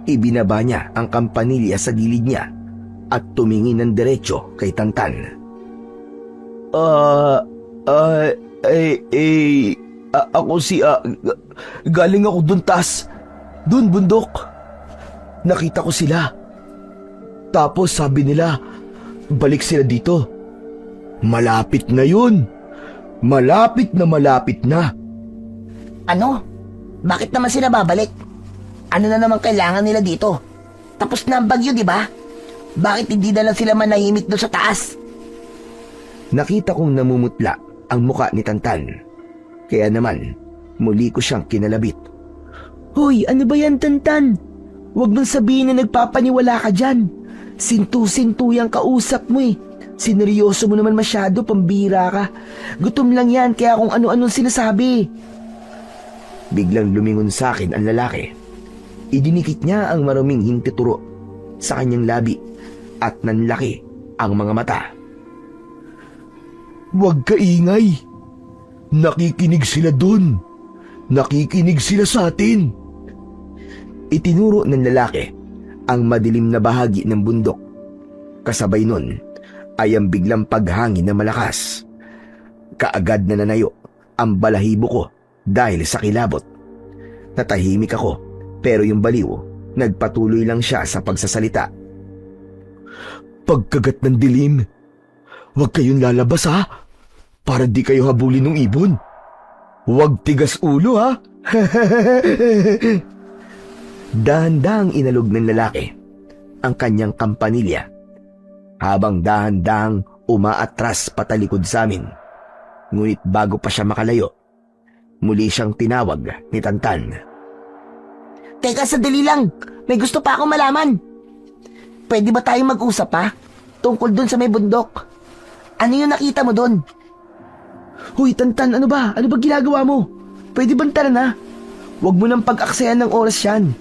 Ibinaba niya ang kampanilya sa gilid niya at tumingin ng diretso kay Tantan. Ako galing ako dun taas. Dun bundok. Nakita ko sila. Tapos sabi nila, balik sila dito. Malapit na yun. Malapit na. Ano? Bakit naman sila babalik? Ano na naman kailangan nila dito? Tapos na ang bagyo, di ba? Bakit hindi na lang sila manahimik doon sa taas? Nakita kong namumutla ang muka ni Tantan. Kaya naman, muli ko siyang kinalabit. Hoy, ano ba yan, Tantan? Huwag mong sabihin na nagpapaniwala ka dyan. Sintu-sintu yung kausap mo eh. Sineryoso mo naman masyado, pambira ka. Gutom lang yan, kaya kung ano-anong sinasabi. Biglang lumingon sa akin ang lalaki. Idinikit niya ang maruming hintituro sa kanyang labi at nanlaki ang mga mata. Huwag ka ingay. Nakikinig sila dun. Nakikinig sila sa atin. Itinuro ng lalaki ang madilim na bahagi ng bundok. Kasabay nun ay ang biglang paghangin na malakas. Kaagad na nanayo ang balahibo ko dahil sa kilabot. Natahimik ako pero yung baliw nagpatuloy lang siya sa pagsasalita. Pagkagat ng dilim, huwag kayong lalabas ha, para di kayo habulin ng ibon. Huwag tigas ulo ha. Dahan-dahang inalog ng lalaki ang kanyang kampanilya habang dahan-dahang umaatras patalikod sa amin. Ngunit bago pa siya makalayo, muli siyang tinawag ni Tantan. Teka, sandali lang. May gusto pa akong malaman. Pwede ba tayong mag-usap pa? Tungkol dun sa may bundok. Ano yung nakita mo dun? Hoy, Tantan, ano ba? Ano ba ginagawa mo? Pwede bang tara na? Huwag mo nang pag-aksayan ng oras yan.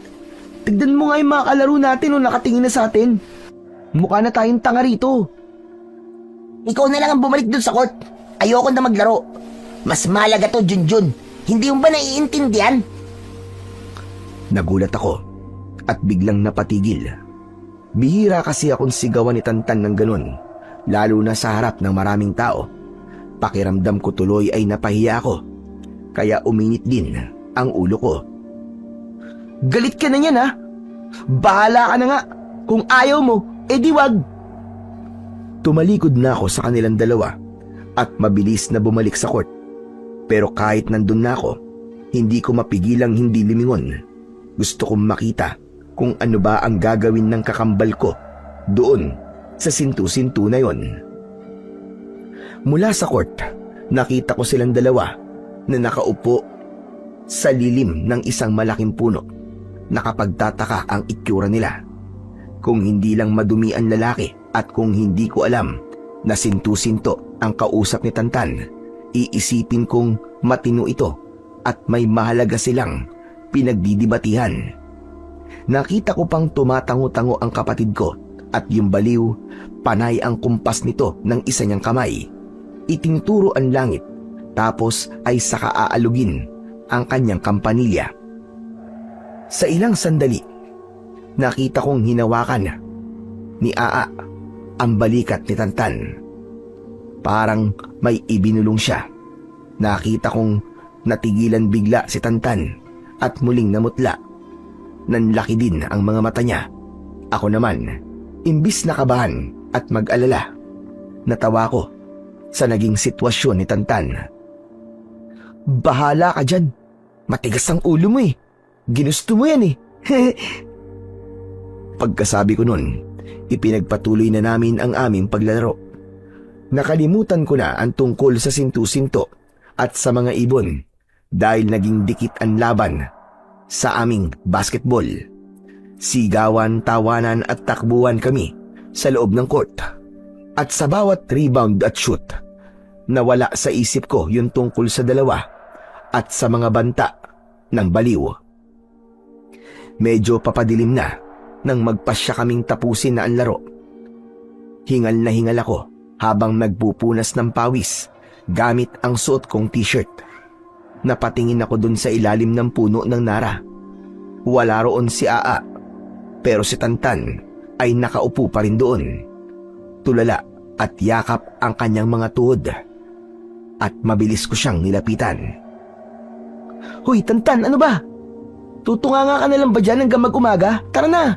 Tignan mo nga yung mga kalaro natin o nakatingin na sa atin. Mukha na tayong tanga rito. Ikaw na lang ang bumalik dun sa court. Ayoko na maglaro. Mas malaga to, Junjun. Hindi mo ba naiintindihan? Nagulat ako at biglang napatigil. Bihira kasi akong sigawan ni Tantan ng ganun, lalo na sa harap ng maraming tao. Pakiramdam ko tuloy ay napahiya ako, kaya uminit din ang ulo ko. Galit ka na yan ha? Bahala ka na nga. Kung ayaw mo, edi wag. Tumalikod na ako sa kanilang dalawa at mabilis na bumalik sa court. Pero kahit nandun na ako, hindi ko mapigilang hindi lumingon. Gusto kong makita kung ano ba ang gagawin ng kakambal ko doon sa sintu-sintu na yon. Mula sa court, nakita ko silang dalawa na nakaupo sa lilim ng isang malaking puno. Nakapagtataka ang itsura nila. Kung hindi lang madumi ang lalaki at kung hindi ko alam na sintu-sinto ang kausap ni Tantan, iisipin kong matino ito at may mahalaga silang pinagdidibatihan. Nakita ko pang tumatango-tango ang kapatid ko at yung baliw, panay ang kumpas nito ng isa niyang kamay. Itinuturo ang langit tapos ay saka aalugin ang kanyang kampanilya. Sa ilang sandali, nakita kong hinawakan ni Aa ang balikat ni Tantan. Parang may ibinulong siya. Nakita kong natigilan bigla si Tantan at muling namutla. Nanlaki din ang mga mata niya. Ako naman, imbis na kabahan at mag-alala, natawa ko sa naging sitwasyon ni Tantan. Bahala ka dyan. Matigas ang ulo mo eh. Ginusto mo yan eh. Pagkasabi ko nun, ipinagpatuloy na namin ang aming paglalaro. Nakalimutan ko na ang tungkol sa sintu-sinto at sa mga ibon dahil naging dikit ang laban sa aming basketball. Sigawan, tawanan at takbuhan kami sa loob ng court. At sa bawat rebound at shoot, nawala sa isip ko yung tungkol sa dalawa at sa mga banta ng baliw. Medyo papadilim na nang magpasya kaming tapusin na ang laro. Hingal na hingal ako habang nagpupunas ng pawis gamit ang suot kong t-shirt. Napatingin ako dun sa ilalim ng puno ng nara. Wala roon si Aa, pero si Tantan ay nakaupo pa rin doon. Tulala at yakap ang kanyang mga tuhod. At mabilis ko siyang nilapitan. Hoy, Tantan, ano ba? Tutunganga ka na lang ba dyan hanggang mag-umaga? Tara na!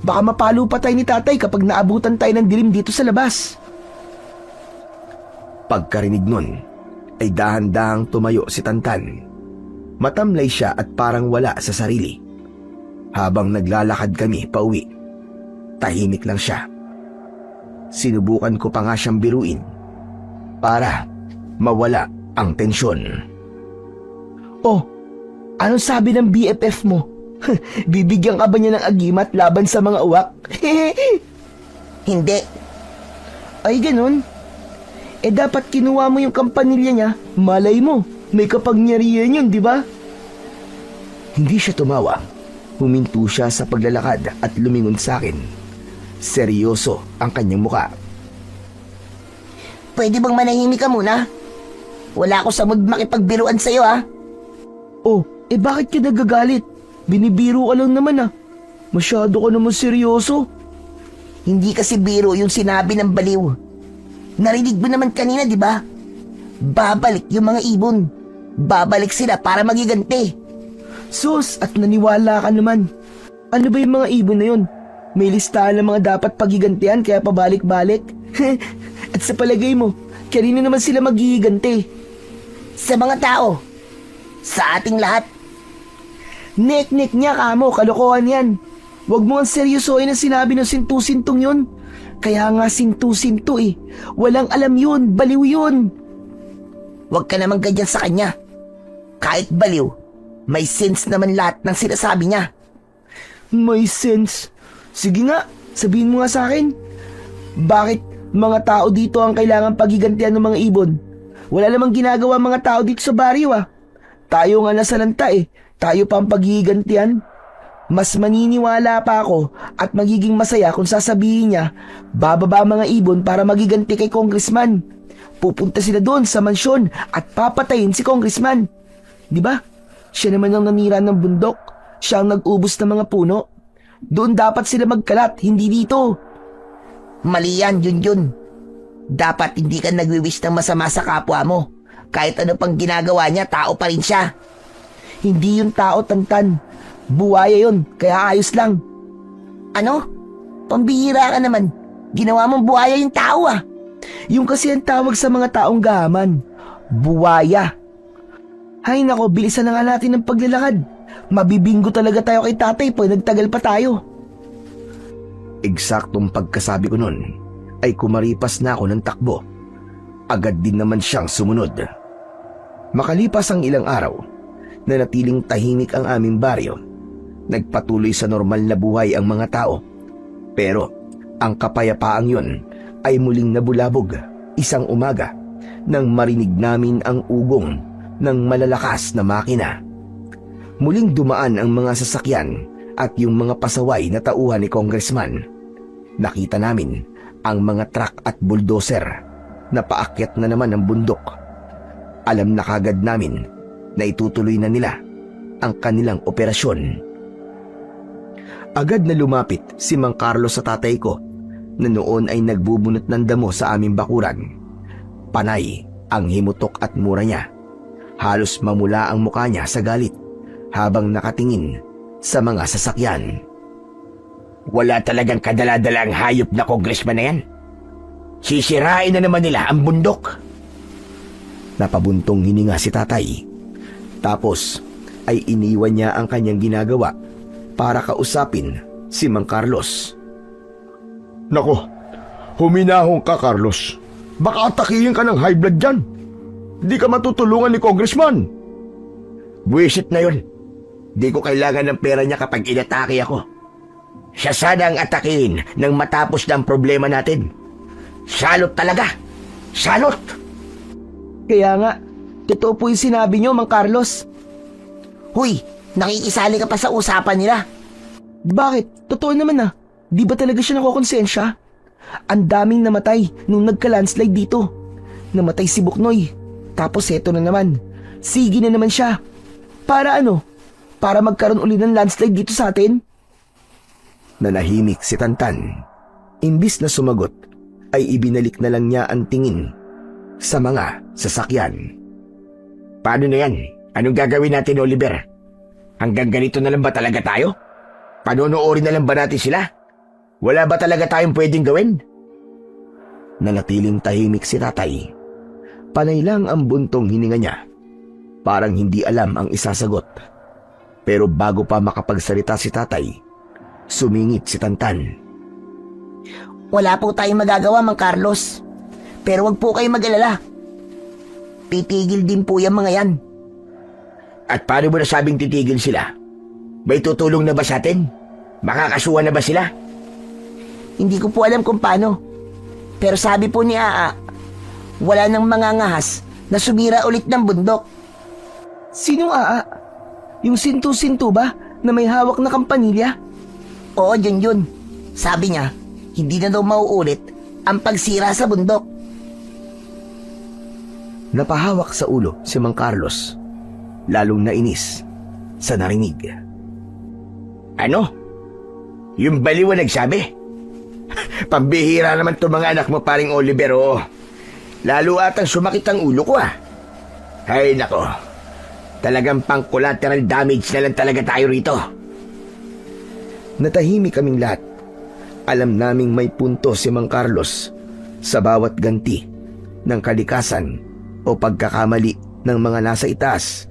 Baka mapalo pa tayo ni tatay kapag naabutan tayo ng dilim dito sa labas. Pagkarinig nun, ay dahan-dahang tumayo si Tantan. Matamlay siya at parang wala sa sarili. Habang naglalakad kami pauwi, tahimik lang siya. Sinubukan ko pa nga siyang biruin para mawala ang tensyon. Oh, anong sabi ng BFF mo? Bibigyan ka ba niya ng agimat laban sa mga uwak? Hindi. Ay, ganun. Eh, dapat kinuha mo yung kampanilya niya. Malay mo, may kapangyarihan yun, di ba? Hindi siya tumawa. Huminto siya sa paglalakad at lumingon sa akin. Seryoso ang kanyang muka. Pwede bang manahimik ka muna? Wala ako sa mood makipagbiruan sa'yo, ha? Oh, eh bakit ka nagagalit? Binibiro ka lang naman, ah. Masyado ka naman seryoso. Hindi kasi biro yung sinabi ng baliw. Narinig mo naman kanina, di ba? Babalik yung mga ibon. Babalik sila para magiganti. Sus, at naniwala ka naman. Ano ba yung mga ibon na yun? May listahan ng mga dapat pagigantihan kaya pabalik-balik? At sa palagay mo, kanino naman sila magiganti? Sa mga tao. Sa ating lahat. Nek-nek niya kamo, kalokohan yan. Huwag mo ang seryosoin ang sinabi ng sintu-sintong yun. Kaya nga sintu-sinto eh. Walang alam yun, baliw yun. Huwag ka naman ganyan sa kanya. Kahit baliw, may sense naman lahat ng sinasabi niya. May sense. Sige nga, sabihin mo nga sa akin. Bakit mga tao dito ang kailangan pagigantihan ng mga ibon? Wala namang ginagawa mga tao dito sa baryo ah. Tayo nga nasalanta eh. Tayo pa ang pagigantihan. Mas maniniwala pa ako at magiging masaya kung sasabihin niya bababa mga ibon para magiganti kay Congressman. Pupunta sila doon sa mansyon at papatayin si Congressman. Di ba? Siya naman ang nanira ng bundok. Siya ang nag-ubos ng mga puno. Doon dapat sila magkalat, hindi dito. Mali yan, Junjun. Dapat hindi ka nagwiwish ng masama sa kapwa mo. Kahit ano pang ginagawa niya, tao pa rin siya. Hindi yung tao, Tantan. Buwaya yun, kaya ayos lang. Ano? Pambihira ka naman. Ginawa mong buhaya yung tao ah. Yung kasi ang tawag sa mga taong gahaman, buwaya. Hay nako, bilisan na nga natin ng paglalakad. Mabibinggo talaga tayo kay tatay pag nagtagal pa tayo. Eksaktong pagkasabi ko nun ay kumaripas na ako ng takbo. Agad din naman siyang sumunod. Makalipas ang ilang araw, nanatiling tahimik ang aming baryo. Nagpatuloy sa normal na buhay ang mga tao. Pero ang kapayapaang yun ay muling nabulabog isang umaga nang marinig namin ang ugong ng malalakas na makina. Muling dumaan ang mga sasakyan at yung mga pasaway na tauhan ni Congressman, nakita namin ang mga truck at bulldozer na paakyat na naman ng bundok. Alam na kagad namin na itutuloy na nila ang kanilang operasyon. Agad na lumapit si Mang Carlos sa tatay ko na noon ay nagbubunot ng damo sa aming bakuran. Panay ang himutok at mura niya. Halos mamula ang mukha niya sa galit habang nakatingin sa mga sasakyan. Wala talagang kadala-dala ang hayop na congressman na yan. Sisirain na naman nila ang bundok. Napabuntong hininga si tatay. Tapos ay iniwan niya ang kanyang ginagawa para kausapin si Mang Carlos. Nako, huminahon ka, Carlos. Baka atakihin ka ng high blood dyan. Di ka matutulungan ni Congressman. Buwisit na yun. Di ko kailangan ng pera niya kapag inatake ako. Siya sana ang atakihin nang matapos na ang problema natin. Salot talaga. Salot! Kaya nga, totoo po yung sinabi niyo, Mang Carlos. Huy, nakikisali ka pa sa usapan nila. Bakit? Totoo naman ah. Di ba talaga siya nakokonsensya? Ang daming namatay nung nagka-landslide dito. Namatay si Buknoy. Tapos eto na naman. Sige na naman siya. Para ano? Para magkaroon uli ng landslide dito sa atin? Nanahimik si Tantan. Imbis na sumagot, ay ibinalik na lang niya ang tingin sa mga sasakyan. Paano na yan? Anong gagawin natin, Oliver? Hanggang ganito na lang ba talaga tayo? Panonoorin na lang ba natin sila? Wala ba talaga tayong pwedeng gawin? Nanatiling tahimik si tatay. Panay lang ang buntong hininga niya. Parang hindi alam ang isasagot. Pero bago pa makapagsalita si tatay, sumingit si Tantan. Wala po tayong magagawa, Mang Carlos. Pero wag po kayo mag-alala. Titigil din po yung mga yan. At paano mo nasabing titigil sila? May tutulong na ba sa atin? Makakasuhan na ba sila? Hindi ko po alam kung paano. Pero sabi po ni Aa, wala nang mangangahas na sumira ulit ng bundok. Sinong Aa? Yung sintu-sintu ba na may hawak na kampanilya? Oo, yun. Sabi niya, hindi na daw mauulit ang pagsira sa bundok. Napahawak sa ulo si Mang Carlos, lalong nainis sa narinig. Ano? Yung baliw ang nagsabi? Pambihira naman to mga anak mo, paring Oliver, oh. Lalo atang sumakit ang ulo ko, ah. Ay, nako. Talagang pang collateral damage na lang talaga tayo rito. Natahimik kaming lahat. Alam naming may punto si Mang Carlos sa bawat ganti ng kalikasan o pagkakamali ng mga nasa itaas.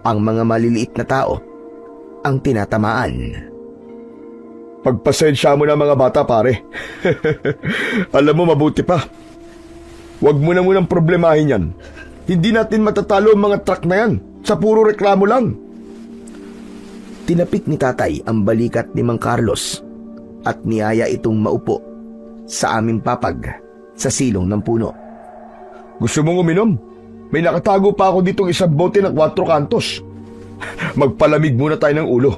Ang mga maliliit na tao ang tinatamaan. Pagpasensya mo na mga bata, pare. Alam mo, mabuti pa. Huwag mo na munang problemahin yan. Hindi natin matatalo ang mga truck na yan. Sa puro reklamo lang. Tinapik ni tatay ang balikat ni Mang Carlos at niyaya itong maupo sa aming papag sa silong ng puno. Gusto mong uminom? May nakatago pa ako ditong isang bote ng 4 kantos. Magpalamig muna tayo ng ulo.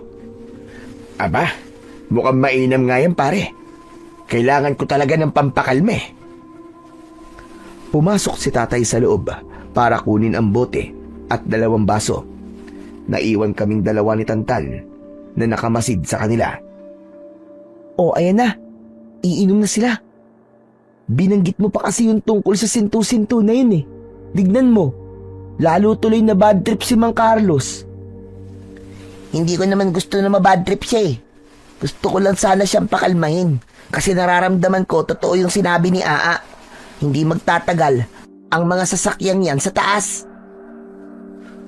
Aba, mukhang mainam nga yan, pare. Kailangan ko talaga ng pampakalme. Pumasok si tatay sa loob para kunin ang bote at 2 baso. Naiwan kaming 2 ni Tantan na nakamasid sa kanila. O, ayan na. Iinom na sila. Binanggit mo pa kasi yung tungkol sa sintu-sintu na yun eh. Dignan mo. Lalo tuloy na bad trip si Mang Carlos. Hindi ko naman gusto na mabad trip siya eh. Gusto ko lang sana siyang pakalmahin. Kasi nararamdaman ko totoo yung sinabi ni Aa. Hindi magtatagal ang mga sasakyang yan sa taas.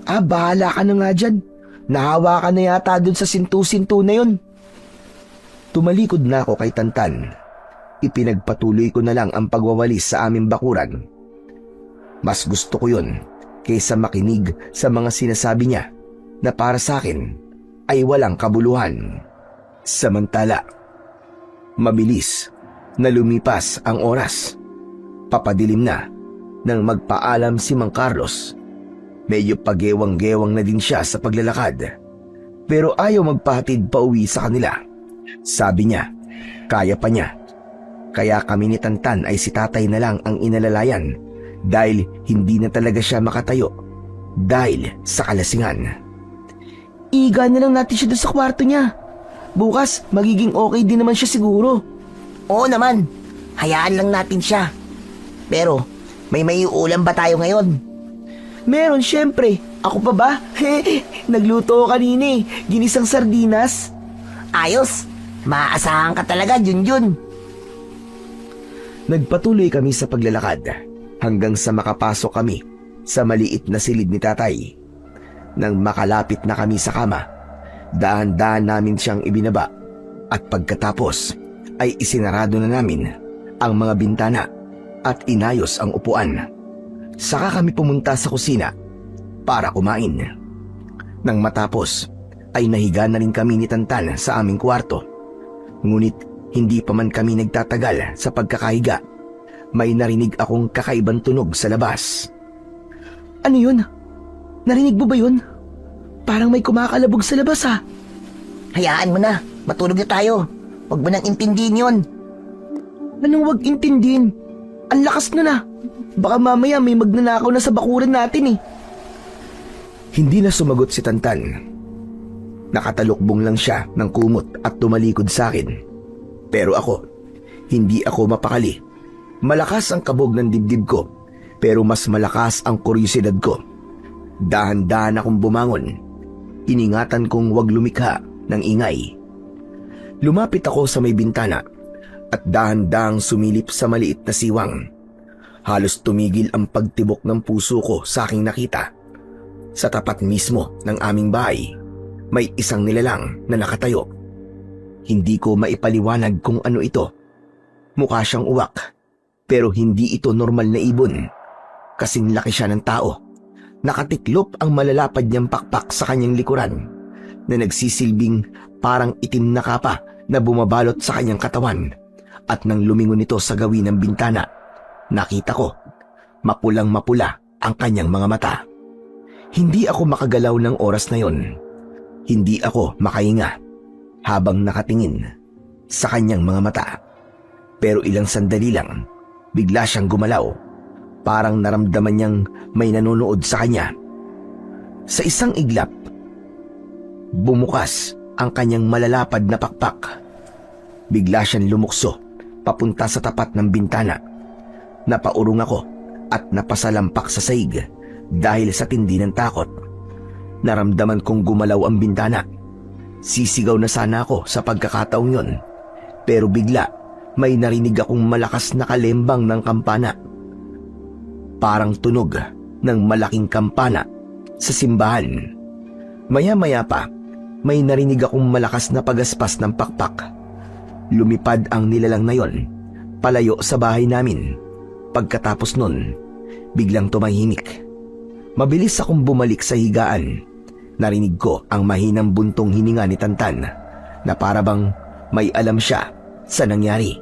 Ah, bahala ka na nga dyan. Nahawa ka na yata dun sa sintu-sintu na yun. Tumalikod na ako kay Tantan. Ipinagpatuloy ko na lang ang pagwawalis sa aming bakuran. Mas gusto ko yun kaysa makinig sa mga sinasabi niya na para sa akin ay walang kabuluhan. Samantala, mabilis na lumipas ang oras. Papadilim na nang magpaalam si Mang Carlos. Medyo pagewang-gewang na din siya sa paglalakad. pero ayaw magpahatid pa uwi sa kanila. Sabi niya, kaya pa niya. Kaya kami ni Tantan ay si tatay na lang ang inalalayan dahil hindi na talaga siya makatayo dahil sa kalasingan. Iga na lang natin siya doon sa kwarto niya. Bukas, magiging okay din naman siya siguro. Oo naman, hayaan lang natin siya. Pero, may ulam ba tayo ngayon? Meron syempre. Ako pa ba? Nagluto ko kanina eh. Ginisang sardinas. Ayos, maaasahan ka talaga, Junjun. Nagpatuloy kami sa paglalakad hanggang sa makapasok kami sa maliit na silid ni tatay. Nang makalapit na kami sa kama, dahan-dahan namin siyang ibinaba at pagkatapos ay isinarado na namin ang mga bintana at inayos ang upuan. Saka kami pumunta sa kusina para kumain. Nang matapos ay nahiga na rin kami ni Tantan sa aming kwarto. Ngunit hindi pa man kami nagtatagal sa pagkakahiga, may narinig akong kakaibang tunog sa labas. Ano yun? Narinig mo ba yun? Parang may kumakalabog sa labas ha. Hayaan mo na, matulog na tayo. Huwag mo nang intindihin yun. Anong wag intindihin? Ang lakas na. Baka mamaya may magnanakaw na sa bakuran natin eh. Hindi na sumagot si Tantan. Nakatalukbong lang siya ng kumot at tumalikod sa akin. Pero ako, hindi ako mapakali. Malakas ang kabog ng dibdib ko, pero mas malakas ang kuryosidad ko. Dahan-dahan akong bumangon. Iningatan kong wag lumikha ng ingay. Lumapit ako sa may bintana at dahan-dahang sumilip sa maliit na siwang. Halos tumigil ang pagtibok ng puso ko sa aking nakita. Sa tapat mismo ng aming bahay, may isang nilalang na nakatayo. Hindi ko maipaliwanag kung ano ito. Mukha siyang uwak, pero hindi ito normal na ibon. Kasing laki siya ng tao. Nakatiklop ang malalapad niyang pakpak sa kanyang likuran na nagsisilbing parang itim na kapa na bumabalot sa kanyang katawan. At nang lumingon ito sa gawin ng bintana, nakita ko, mapulang-mapula ang kanyang mga mata. Hindi ako makagalaw ng oras na yon. Hindi ako makahinga habang nakatingin sa kanyang mga mata. Pero ilang sandali lang, bigla siyang gumalaw. Parang naramdaman niyang may nanonood sa kanya. Sa isang iglap, bumukas ang kanyang malalapad na pakpak. Bigla siyang lumukso papunta sa tapat ng bintana. Napaurong ako at napasalampak sa saig dahil sa tindi ng takot. Naramdaman kong gumalaw ang bintana. Sisigaw na sana ako sa pagkakataong yon, pero bigla may narinig akong malakas na kalembang ng kampana. Parang tunog ng malaking kampana sa simbahan. Maya-maya pa, may narinig akong malakas na pagaspas ng pakpak. Lumipad ang nilalang na yon, palayo sa bahay namin. Pagkatapos nun, biglang tumahimik. Mabilis akong bumalik sa higaan. Narinig ko ang mahinang buntong hininga ni Tantan na parabang may alam siya sa nangyari.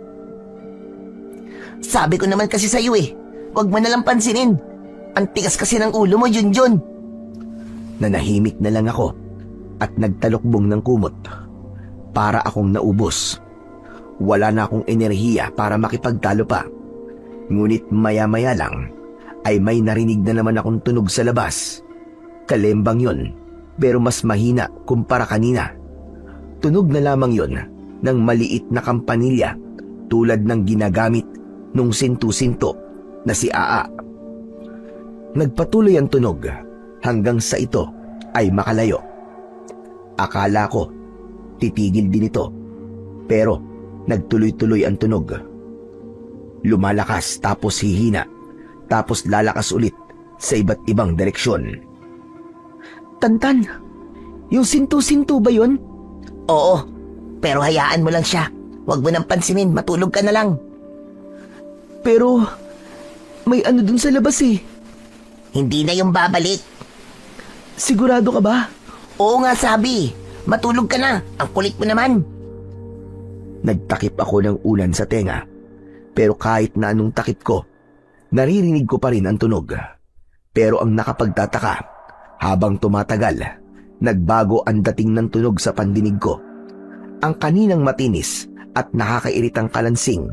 Sabi ko naman kasi sa'yo eh, huwag mo nalang pansinin. Ang tigas kasi ng ulo mo, Junjun. Nanahimik na lang ako at nagtalukbong ng kumot. Para akong naubos. Wala na akong enerhiya para makipagtalo pa. Ngunit maya-maya lang ay may narinig na naman akong tunog sa labas. Kalembang yon, pero mas mahina kumpara kanina. Tunog na lamang yon ng maliit na kampanilya tulad ng ginagamit nung sintu-sinto na si Aa. Nagpatuloy ang tunog hanggang sa ito ay makalayo. Akala ko titigil din ito, pero nagtuloy-tuloy ang tunog. Lumalakas tapos hihina, tapos lalakas ulit sa iba't ibang direksyon. Tantan, yung sintu-sintu ba yun? Oo, pero hayaan mo lang siya. Huwag mo nang pansinin, matulog ka na lang. Pero may ano dun sa labas eh. Hindi na yung babalik. Sigurado ka ba? Oo nga sabi, matulog ka na. Ang kulit mo naman. Nagtakip ako ng ulan sa tenga, pero kahit na anong takip ko, naririnig ko pa rin ang tunog. Pero ang nakapagtataka, habang tumatagal, Nagbago ang dating ng tunog sa pandinig ko. Ang kaninang matinis at nakakairitang kalansing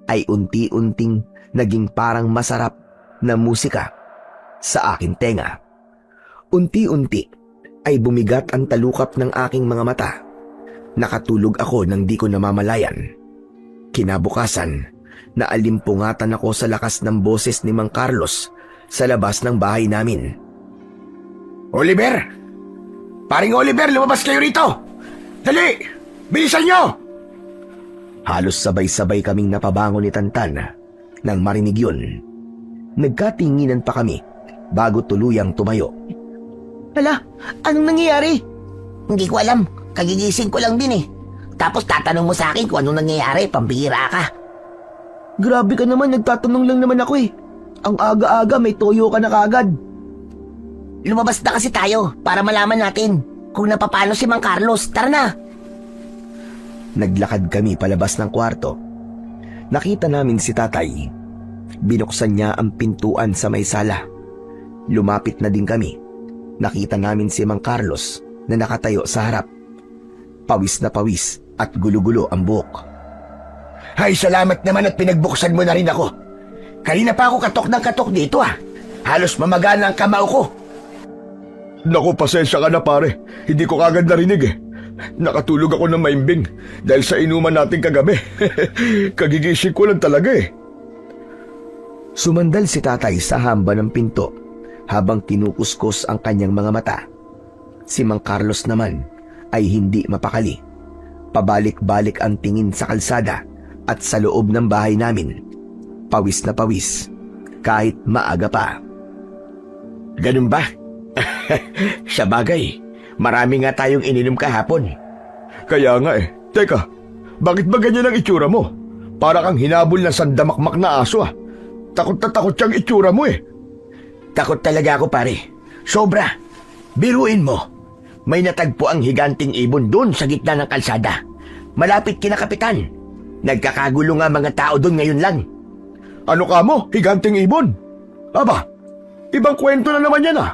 ay unti-unting naging parang masarap na musika sa aking tenga. Unti-unti ay bumigat ang talukap ng aking mga mata. Nakatulog ako nang di ko namamalayan. Kinabukasan, naalimpungatan ako sa lakas ng boses ni Mang Carlos sa labas ng bahay namin. Oliver! Paring Oliver, lumabas kayo rito! Dali! Bilisan nyo! Halos sabay-sabay kaming napabangon ni Tantan nang marinig yun. Nagkatinginan pa kami bago tuluyang tumayo. Hala, anong nangyayari? Hindi ko alam. Kagigising ko lang din eh. Tapos tatanong mo sa akin kung anong nangyayari. Pambihira ka. Grabe ka naman, nagtatanong lang naman ako eh. Ang aga-aga may toyo ka na kagad. Lumabas na kasi tayo para malaman natin kung napapano si Mang Carlos. Tara na! Naglakad kami palabas ng kwarto. Nakita namin si tatay. Binuksan niya ang pintuan sa may sala. Lumapit na din kami. Nakita namin si Mang Carlos na nakatayo sa harap. Pawis na pawis at gulo-gulo ang buhok. Ay, salamat naman at pinagbuksan mo na rin ako. Kanina pa ako katok ng katok dito ah. Halos mamagana ang kamao ko. Naku, pasensya ka na pare. Hindi ko kagad narinig eh. Nakatulog ako ng maimbing dahil sa inuman natin kagabi. Kagigising ko lang talaga eh. Sumandal si tatay sa hamba ng pinto habang kinukuskus ang kanyang mga mata. Si Mang Carlos naman ay hindi mapakali. Pabalik-balik ang tingin sa kalsada at sa loob ng bahay namin. Pawis na pawis kahit maaga pa. Ganun ba? Sa bagay, marami nga tayong ininom kahapon. Kaya nga eh. Teka, bakit ba ganyan ang itsura mo? Para kang hinabol ng sandamakmak na aso ah. Takot na takot siyang itsura mo eh. Takot talaga ako pare. Sobra. Biruin mo. May natagpo ang higanting ibon doon sa gitna ng kalsada. Malapit kina kapitan. Nagkakagulo nga mga tao doon ngayon lang. Ano ka mo? Higanting ibon? Aba, ibang kwento na naman yan ah.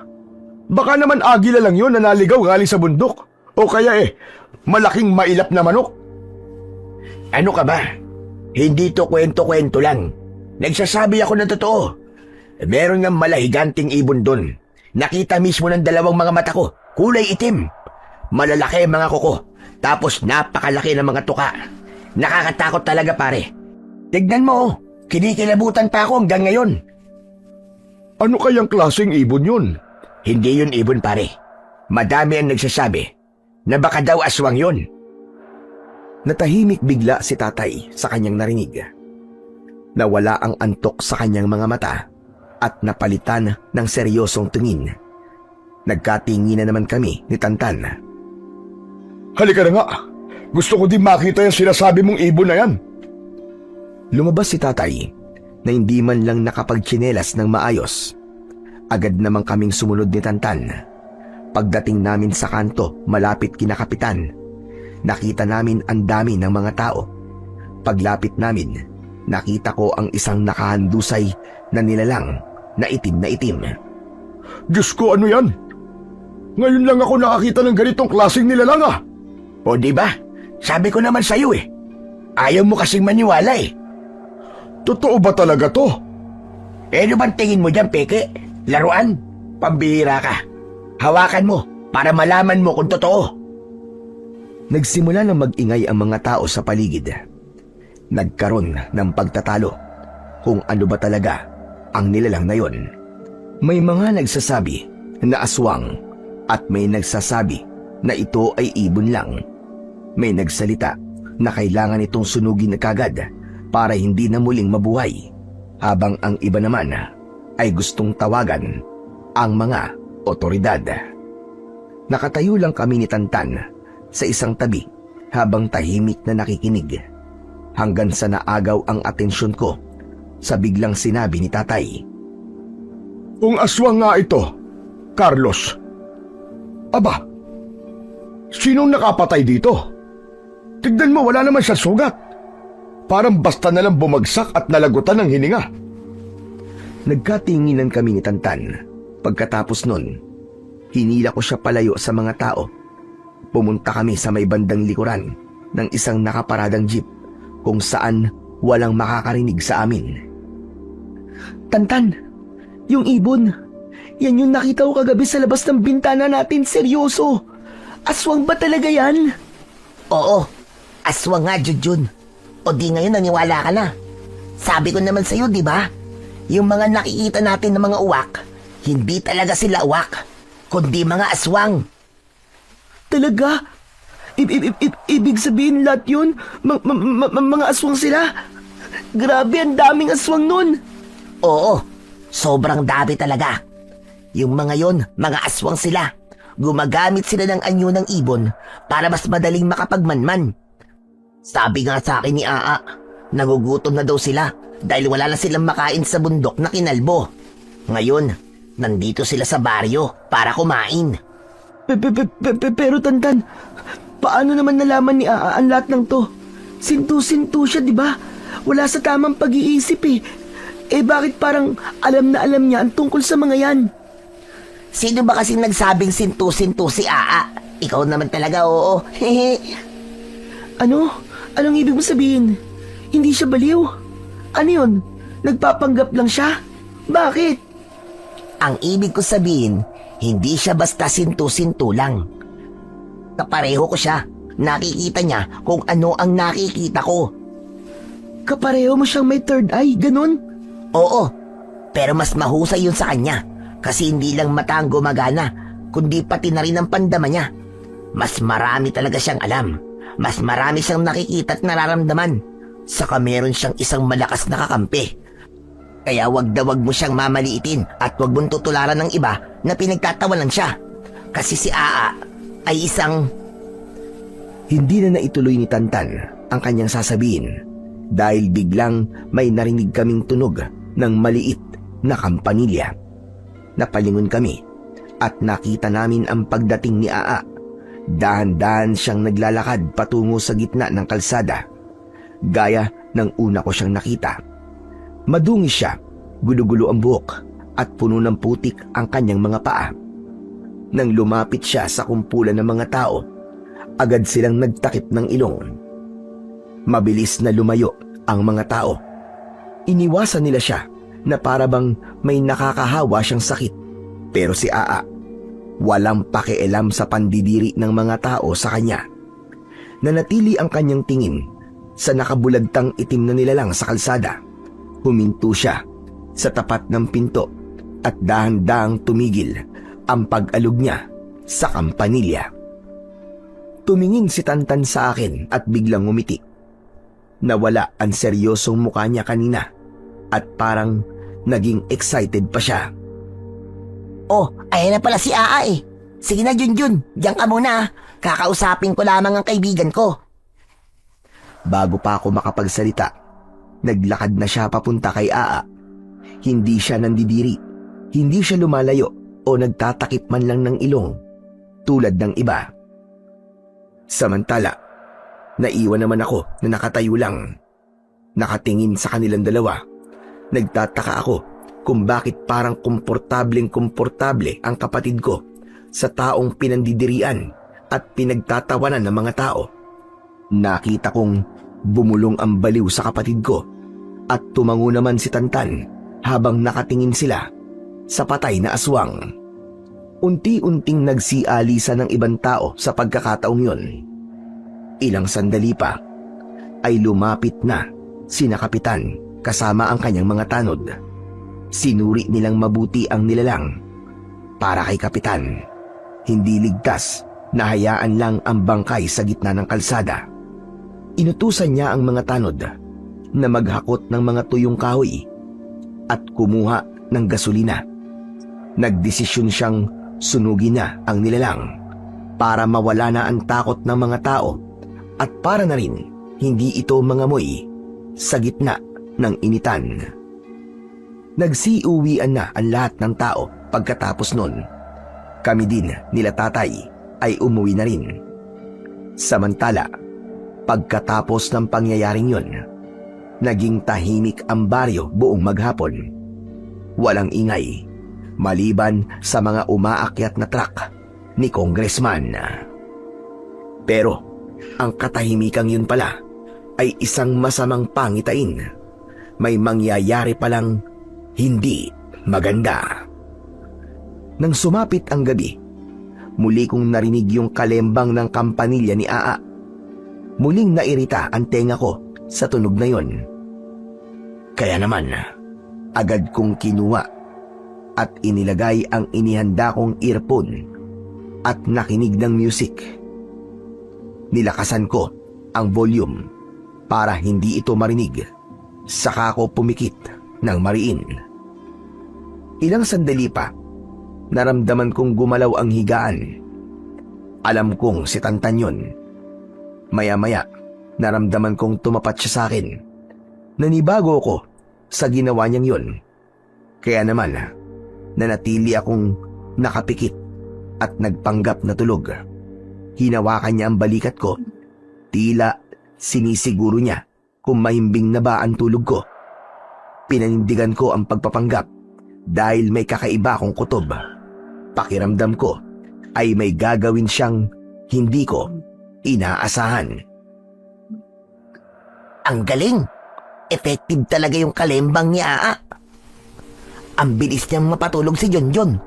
Baka naman agila lang yun na naligaw galing sa bundok. O kaya malaking mailap na manok. Ano ka ba? Hindi to kwento-kwento lang. Nagsasabi ako ng totoo. Meron nga malahiganting ibon doon. Nakita mismo ng dalawang mga mata ko. Kulay itim. Malalaki ang mga kuko. Tapos napakalaki ng mga tuka. Nakakatakot talaga pare. Tignan mo, kinikilabutan pa ako hanggang ngayon. Ano kayang klaseng ibon yun? Hindi yun ibon pare. Madami ang nagsasabi na baka daw aswang yun. Natahimik bigla si tatay sa kanyang narinig. Nawala ang antok sa kanyang mga mata at napalitan ng seryosong tingin. Nagkatinginan naman kami ni Tantan. Halika na nga. Gusto ko din makita yung sinasabi mong ibon na yan. Lumabas si tatay na hindi man lang nakapagtsinelas ng maayos. Agad namang kaming sumunod ni Tantan. Pagdating namin sa kanto malapit kina kapitan, nakita namin ang dami ng mga tao. Paglapit namin, nakita ko ang isang nakahandusay na nilalang na itim. Diyos ko, ano yan? Ngayon lang ako nakakita ng ganitong klaseng nilalang ah. O di ba? Sabi ko naman sa'yo eh. Ayaw mo kasing maniwala eh. Totoo ba talaga to? Ano bang tingin mo dyan, Peke? Laruan? Pambihira ka. Hawakan mo para malaman mo kung totoo. Nagsimula na mag-ingay ang mga tao sa paligid. Nagkaroon ng pagtatalo kung ano ba talaga ang nilalang na yon. May mga nagsasabi na aswang at may nagsasabi na ito ay ibon lang. May nagsalita na kailangan itong sunugin na kagad para hindi na muling mabuhay, habang ang iba naman ay gustong tawagan ang mga otoridad. Nakatayo lang kami ni Tantan sa isang tabi habang tahimik na nakikinig, hanggang sa naagaw ang atensyon ko sa biglang sinabi ni tatay. Kung aswang nga ito, Carlos. Aba, sinong nakapatay dito? Tignan mo, wala naman siya sugat. Parang basta na lang bumagsak at nalagutan ng hininga. Nagkatinginan kami ni Tantan. Pagkatapos nun, Hinila ko siya palayo sa mga tao. Pumunta kami sa may bandang likuran ng isang nakaparadang jeep kung saan walang makakarinig sa amin. Tantan, yung ibon, yan yung nakita ko kagabi sa labas ng bintana natin, seryoso. Aswang ba talaga yan? Oo, aswang nga, Junjun. O di ngayon naniwala ka na. Sabi ko naman sa'yo, di ba? Yung mga nakikita natin ng mga uwak, hindi talaga sila uwak, kundi mga aswang. Talaga? Ibig sabihin lahat yun? Mga aswang sila? Grabe, ang daming aswang nun. Oo, sobrang dami talaga. Yung mga yon, mga aswang sila. Gumagamit sila ng anyo ng ibon para mas madaling makapagmanman. Sabi nga sa akin ni Aa, nagugutom na daw sila dahil wala na silang makain sa bundok na kinalbo. Ngayon, nandito sila sa baryo para kumain. Pero Tantan, paano naman nalaman ni Aa ang lahat ng to? Sintu-sintu siya, di ba? Wala sa tamang pag-iisip eh. Bakit parang alam na alam niya ang tungkol sa mga yan? Sino ba kasing nagsabing sintu-sintu si Aa? Ikaw naman talaga, oo. Ano? Anong ibig mo sabihin? Hindi siya baliw? Ano yun? Nagpapanggap lang siya? Bakit? Ang ibig ko sabihin, hindi siya basta sintu-sintu lang. Kapareho ko siya. Nakikita niya kung ano ang nakikita ko. Kapareho mo siyang may third eye, ganun? Oo, pero mas mahusay yun sa kanya. Kasi hindi lang mata ang gumagana, kundi pati na rin ang pandama niya. Mas marami talaga siyang alam. Mas marami siyang nakikita at nararamdaman. Saka meron siyang isang malakas na kakampi. Kaya wag mo siyang mamaliitin at wag mong tutularan ng iba na pinagtatawanan siya. Kasi si Aa ay isang... Hindi na naituloy ni Tantan ang kanyang sasabihin dahil biglang may narinig kaming tunog ng maliit na kampanilya. Napalingon kami at nakita namin ang pagdating ni Aa. Dahan-dahan siyang naglalakad patungo sa gitna ng kalsada. Gaya ng una ko siyang nakita. Madungis siya, gulo-gulo ang buhok at puno ng putik ang kanyang mga paa. Nang lumapit siya sa kumpulan ng mga tao, agad silang nagtakip ng ilong. Mabilis na lumayo ang mga tao. Iniwasan nila siya na para bang may nakakahawa siyang sakit. Pero si Aa, walang pakialam sa pandidiri ng mga tao sa kanya. Nanatili ang kanyang tingin sa nakabulagtang itim na nilalang sa kalsada. Huminto siya sa tapat ng pinto at dahan-dahang tumigil ang pag-alog niya sa kampanilya. Tumingin si Tantan sa akin at biglang ngumiti. Nawala ang seryosong mukha niya kanina at parang naging excited pa siya. Oh, ayan na pala si Aa eh. Sige na Junjun, diyan ka muna. Kakausapin ko lamang ang kaibigan ko. Bago pa ako makapagsalita, naglakad na siya papunta kay Aa. Hindi siya nandidiri, hindi siya lumalayo o nagtatakip man lang ng ilong tulad ng iba. Samantala, naiwan naman ako na nakatayo lang. Nakatingin sa kanilang dalawa. Nagtataka ako kung bakit parang komportableng-komportable ang kapatid ko sa taong pinandidirian at pinagtatawanan ng mga tao. Nakita kong bumulong ang baliw sa kapatid ko at tumango naman si Tantan habang nakatingin sila sa patay na aswang. Unti-unting nagsialisa ng ibang tao sa pagkakataong yon. Ilang sandali pa ay lumapit na sina Kapitan kasama ang kanyang mga tanod. Sinuri nilang mabuti ang nilalang. Para kay Kapitan, hindi ligtas na hayaan lang ang bangkay sa gitna ng kalsada. Inutusan niya ang mga tanod na maghakot ng mga tuyong kahoy at kumuha ng gasolina. Nagdesisyon siyang sunugin na ang nilalang para mawala na ang takot ng mga tao at para na rin hindi ito mangamoy sa gitna ng initan. Nagsiuwian na ang lahat ng tao pagkatapos nun. Kami din nila tatay ay umuwi na rin. Samantala, pagkatapos ng pangyayaring yon, naging tahimik ang baryo buong maghapon. Walang ingay, maliban sa mga umaakyat na truck ni Congressman. Pero ang katahimikang yun pala ay isang masamang pangitain. May mangyayari palang hindi maganda. Nang sumapit ang gabi, muli kong narinig yung kalembang ng kampanilya ni Aa. Muling nairita ang tenga ko sa tunog na yon. Kaya naman, agad kong kinuha at inilagay ang inihanda kong earphone at nakinig ng music. Nilakasan ko ang volume para hindi ito marinig. Saka ko pumikit ng mariin. Ilang sandali pa, naramdaman kong gumalaw ang higaan. Alam kong si Tantan yun. Maya-maya, naramdaman kong tumapat siya sa akin. Nanibago ko sa ginawa niyang yun. Kaya naman, nanatili akong nakapikit at nagpanggap na tulog. Hinawakan niya ang balikat ko. Tila sinisiguro niya kung mahimbing na ba ang tulog ko. Pinanindigan ko ang pagpapanggap dahil may kakaiba akong kutob. Pakiramdam ko ay may gagawin siyang hindi ko inaasahan. Ang galing! Effective talaga yung kalembang ni Aa. Ang bilis niyang mapatulog si Junjun.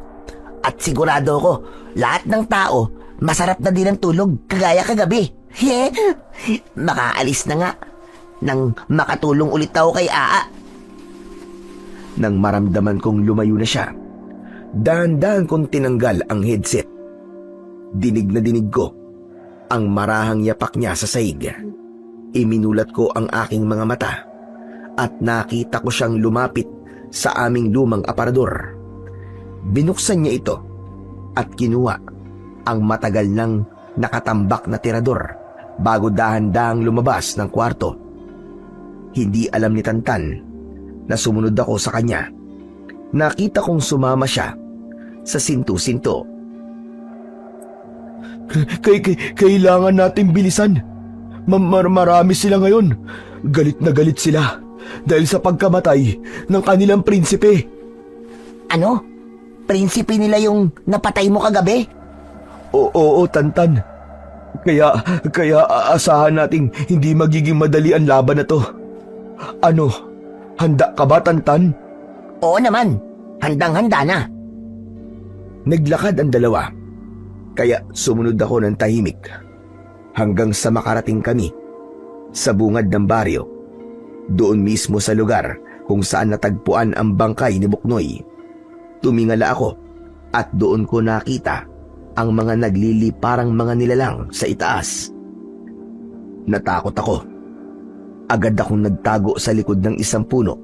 At sigurado ko, lahat ng tao, masarap na din ang tulog kagaya kagabi. Makaalis na nga nang makatulong ulit ako kay Aa. Nang maramdaman kong lumayo na siya, dahan-dahan kong tinanggal ang headset. Dinig na dinig ko ang marahang yapak niya sa sahig. Iminulat ko ang aking mga mata at nakita ko siyang lumapit sa aming lumang aparador. Binuksan niya ito at kinuha ang matagal nang nakatambak na tirador bago dahan-dahang lumabas ng kwarto. Hindi alam ni Tantan na sumunod ako sa kanya. Nakita kong sumama siya sa sintu-sinto. Kailangan nating bilisan. Marami sila ngayon. Galit na galit sila dahil sa pagkamatay ng kanilang prinsipe. Ano? Prinsipe nila yung napatay mo kagabi? Oo, Tantan. Kaya aasahan nating hindi magiging madali ang laban na to. Ano? Handa ka ba, Tantan? Oo naman. Handang-handa na. Naglakad ang dalawa, kaya sumunod ako ng tahimik hanggang sa makarating kami sa bungad ng baryo, doon mismo sa lugar kung saan natagpuan ang bangkay ni Buknoy. Tumingala ako at doon ko nakita ang mga nagliliparang mga nilalang sa itaas. Natakot ako. Agad akong nagtago sa likod ng isang puno.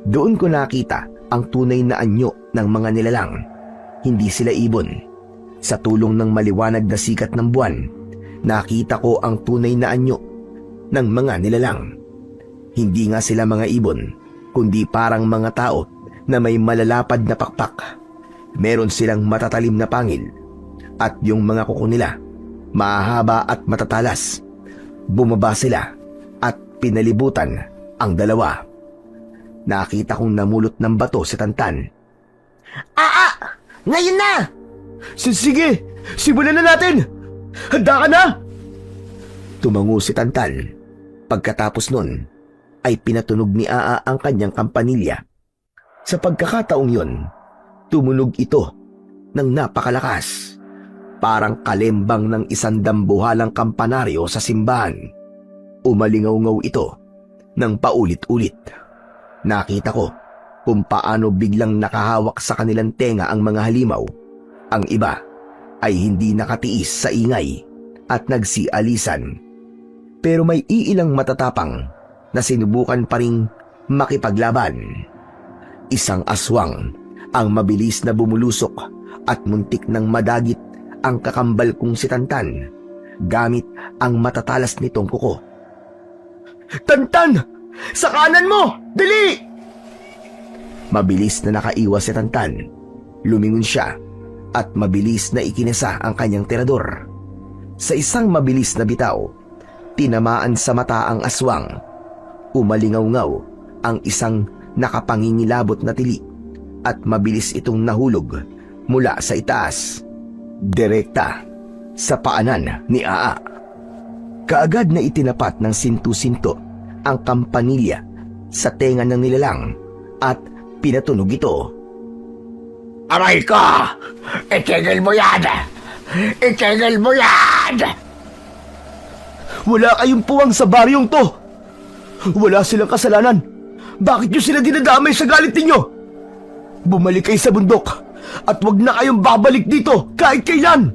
Doon ko nakita ang tunay na anyo ng mga nilalang. Hindi sila ibon. Sa tulong ng maliwanag na sikat ng buwan, nakita ko ang tunay na anyo ng mga nilalang. Hindi nga sila mga ibon, kundi parang mga tao na may malalapad na pakpak. Meron silang matatalim na pangil at yung mga kuko nila mahahaba at matatalas. Bumaba sila at pinalibutan ang dalawa. Nakita kong namulot ng bato si Tantan. Aa! Ngayon na! Sige! Simulan na natin! Handa ka na! Tumango si Tantan. Pagkatapos nun, ay pinatunog ni Aa ang kanyang kampanilya. Sa pagkakataong yon, tumunog ito ng napakalakas. Parang kalembang ng isang dambuhalang kampanaryo sa simbahan. Umalingaw-ngaw ito ng paulit-ulit. Nakita ko kung paano biglang nakahawak sa kanilang tenga ang mga halimaw. Ang iba ay hindi nakatiis sa ingay at nagsialisan. Pero may iilang matatapang na sinubukan pa ring makipaglaban. Isang aswang ang mabilis na bumulusok at muntik nang madagit ang kakambal kong si Tantan gamit ang matatalas nitong kuko. Tantan! Sa kanan mo! Dali! Mabilis na nakaiwas si Tantan. Lumingon siya at mabilis na ikinasa ang kanyang tirador. Sa isang mabilis na bitaw, tinamaan sa mata ang aswang. Umalingaw-ngaw ang isang nakapangingilabot na tili at mabilis itong nahulog mula sa itaas, direkta sa paanan ni Aa. Kaagad na itinapat ng sintu-sinto ang kampanilya sa tenga ng nilalang at pinatunog ito. Aray ka! Itigil mo yan! Itigil mo yan! Wala kayong puwang sa baryong to! Wala silang kasalanan! Bakit nyo sila dinadamay sa galit ninyo? Bumalik kayo sa bundok at wag na kayong babalik dito kahit kailan!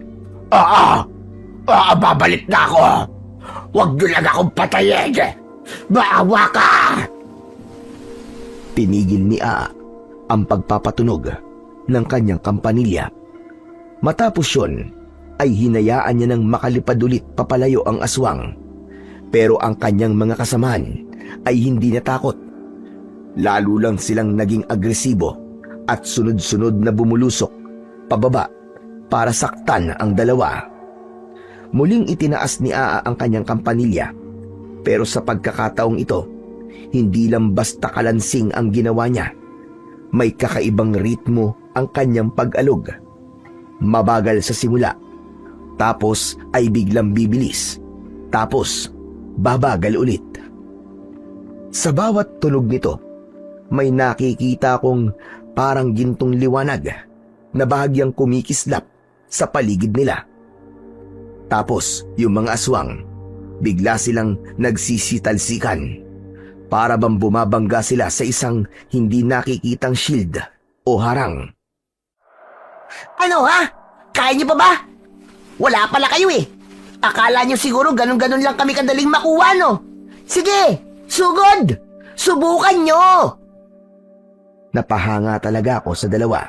Babalik na ako! Huwag nyo lang akong patayin! Maawa ka! Tinigil ni Aa ang pagpapatunog ng kanyang kampanilya. Matapos yun, ay hinayaan niya ng makalipad ulit papalayo ang aswang. Pero ang kanyang mga kasamahan ay hindi natakot. Lalo lang silang naging agresibo at sunod-sunod na bumulusok pababa para saktan ang dalawa. Muling itinaas ni Aa ang kanyang kampanilya, pero sa pagkakataong ito, hindi lang basta kalansing ang ginawa niya. May kakaibang ritmo ang kanyang pag-alog. Mabagal sa simula, tapos ay biglang bibilis, tapos babagal ulit. Sa bawat tunog nito, may nakikita kong parang gintong liwanag na bahagyang kumikislap sa paligid nila. Tapos yung mga aswang, bigla silang nagsisitalsikan. Para bang bumabangga sila sa isang hindi nakikitang shield o harang. Ano ha? Kaya niyo pa ba? Wala pala kayo eh. Akala niyo siguro ganun-ganun lang kami kadaling makuha, no? Sige, sugod! Subukan niyo! Napahanga talaga ako sa dalawa.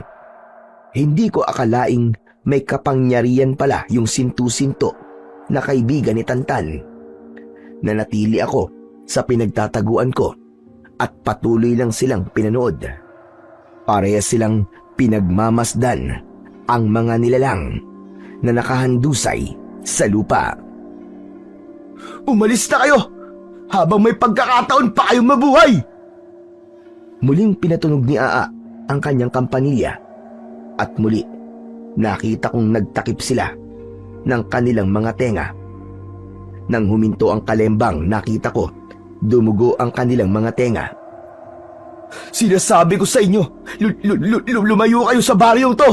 Hindi ko akalaing may kapangyarihan pala yung sintu-sinto na kaibigan ni Tantan. Nanatili ako sa pinagtataguan ko at patuloy lang silang pinanood. Parehas silang pinagmamasdan ang mga nilalang na nakahandusay sa lupa. Umalis na kayo! Habang may pagkakataon pa kayong mabuhay! Muling pinatunog ni Aa ang kanyang kampanilya at muli nakita kong nagtakip sila ng kanilang mga tenga. Nang huminto ang kalembang, nakita ko dumugo ang kanilang mga tenga. Sinasabi ko sa inyo, lumayo kayo sa baryong to!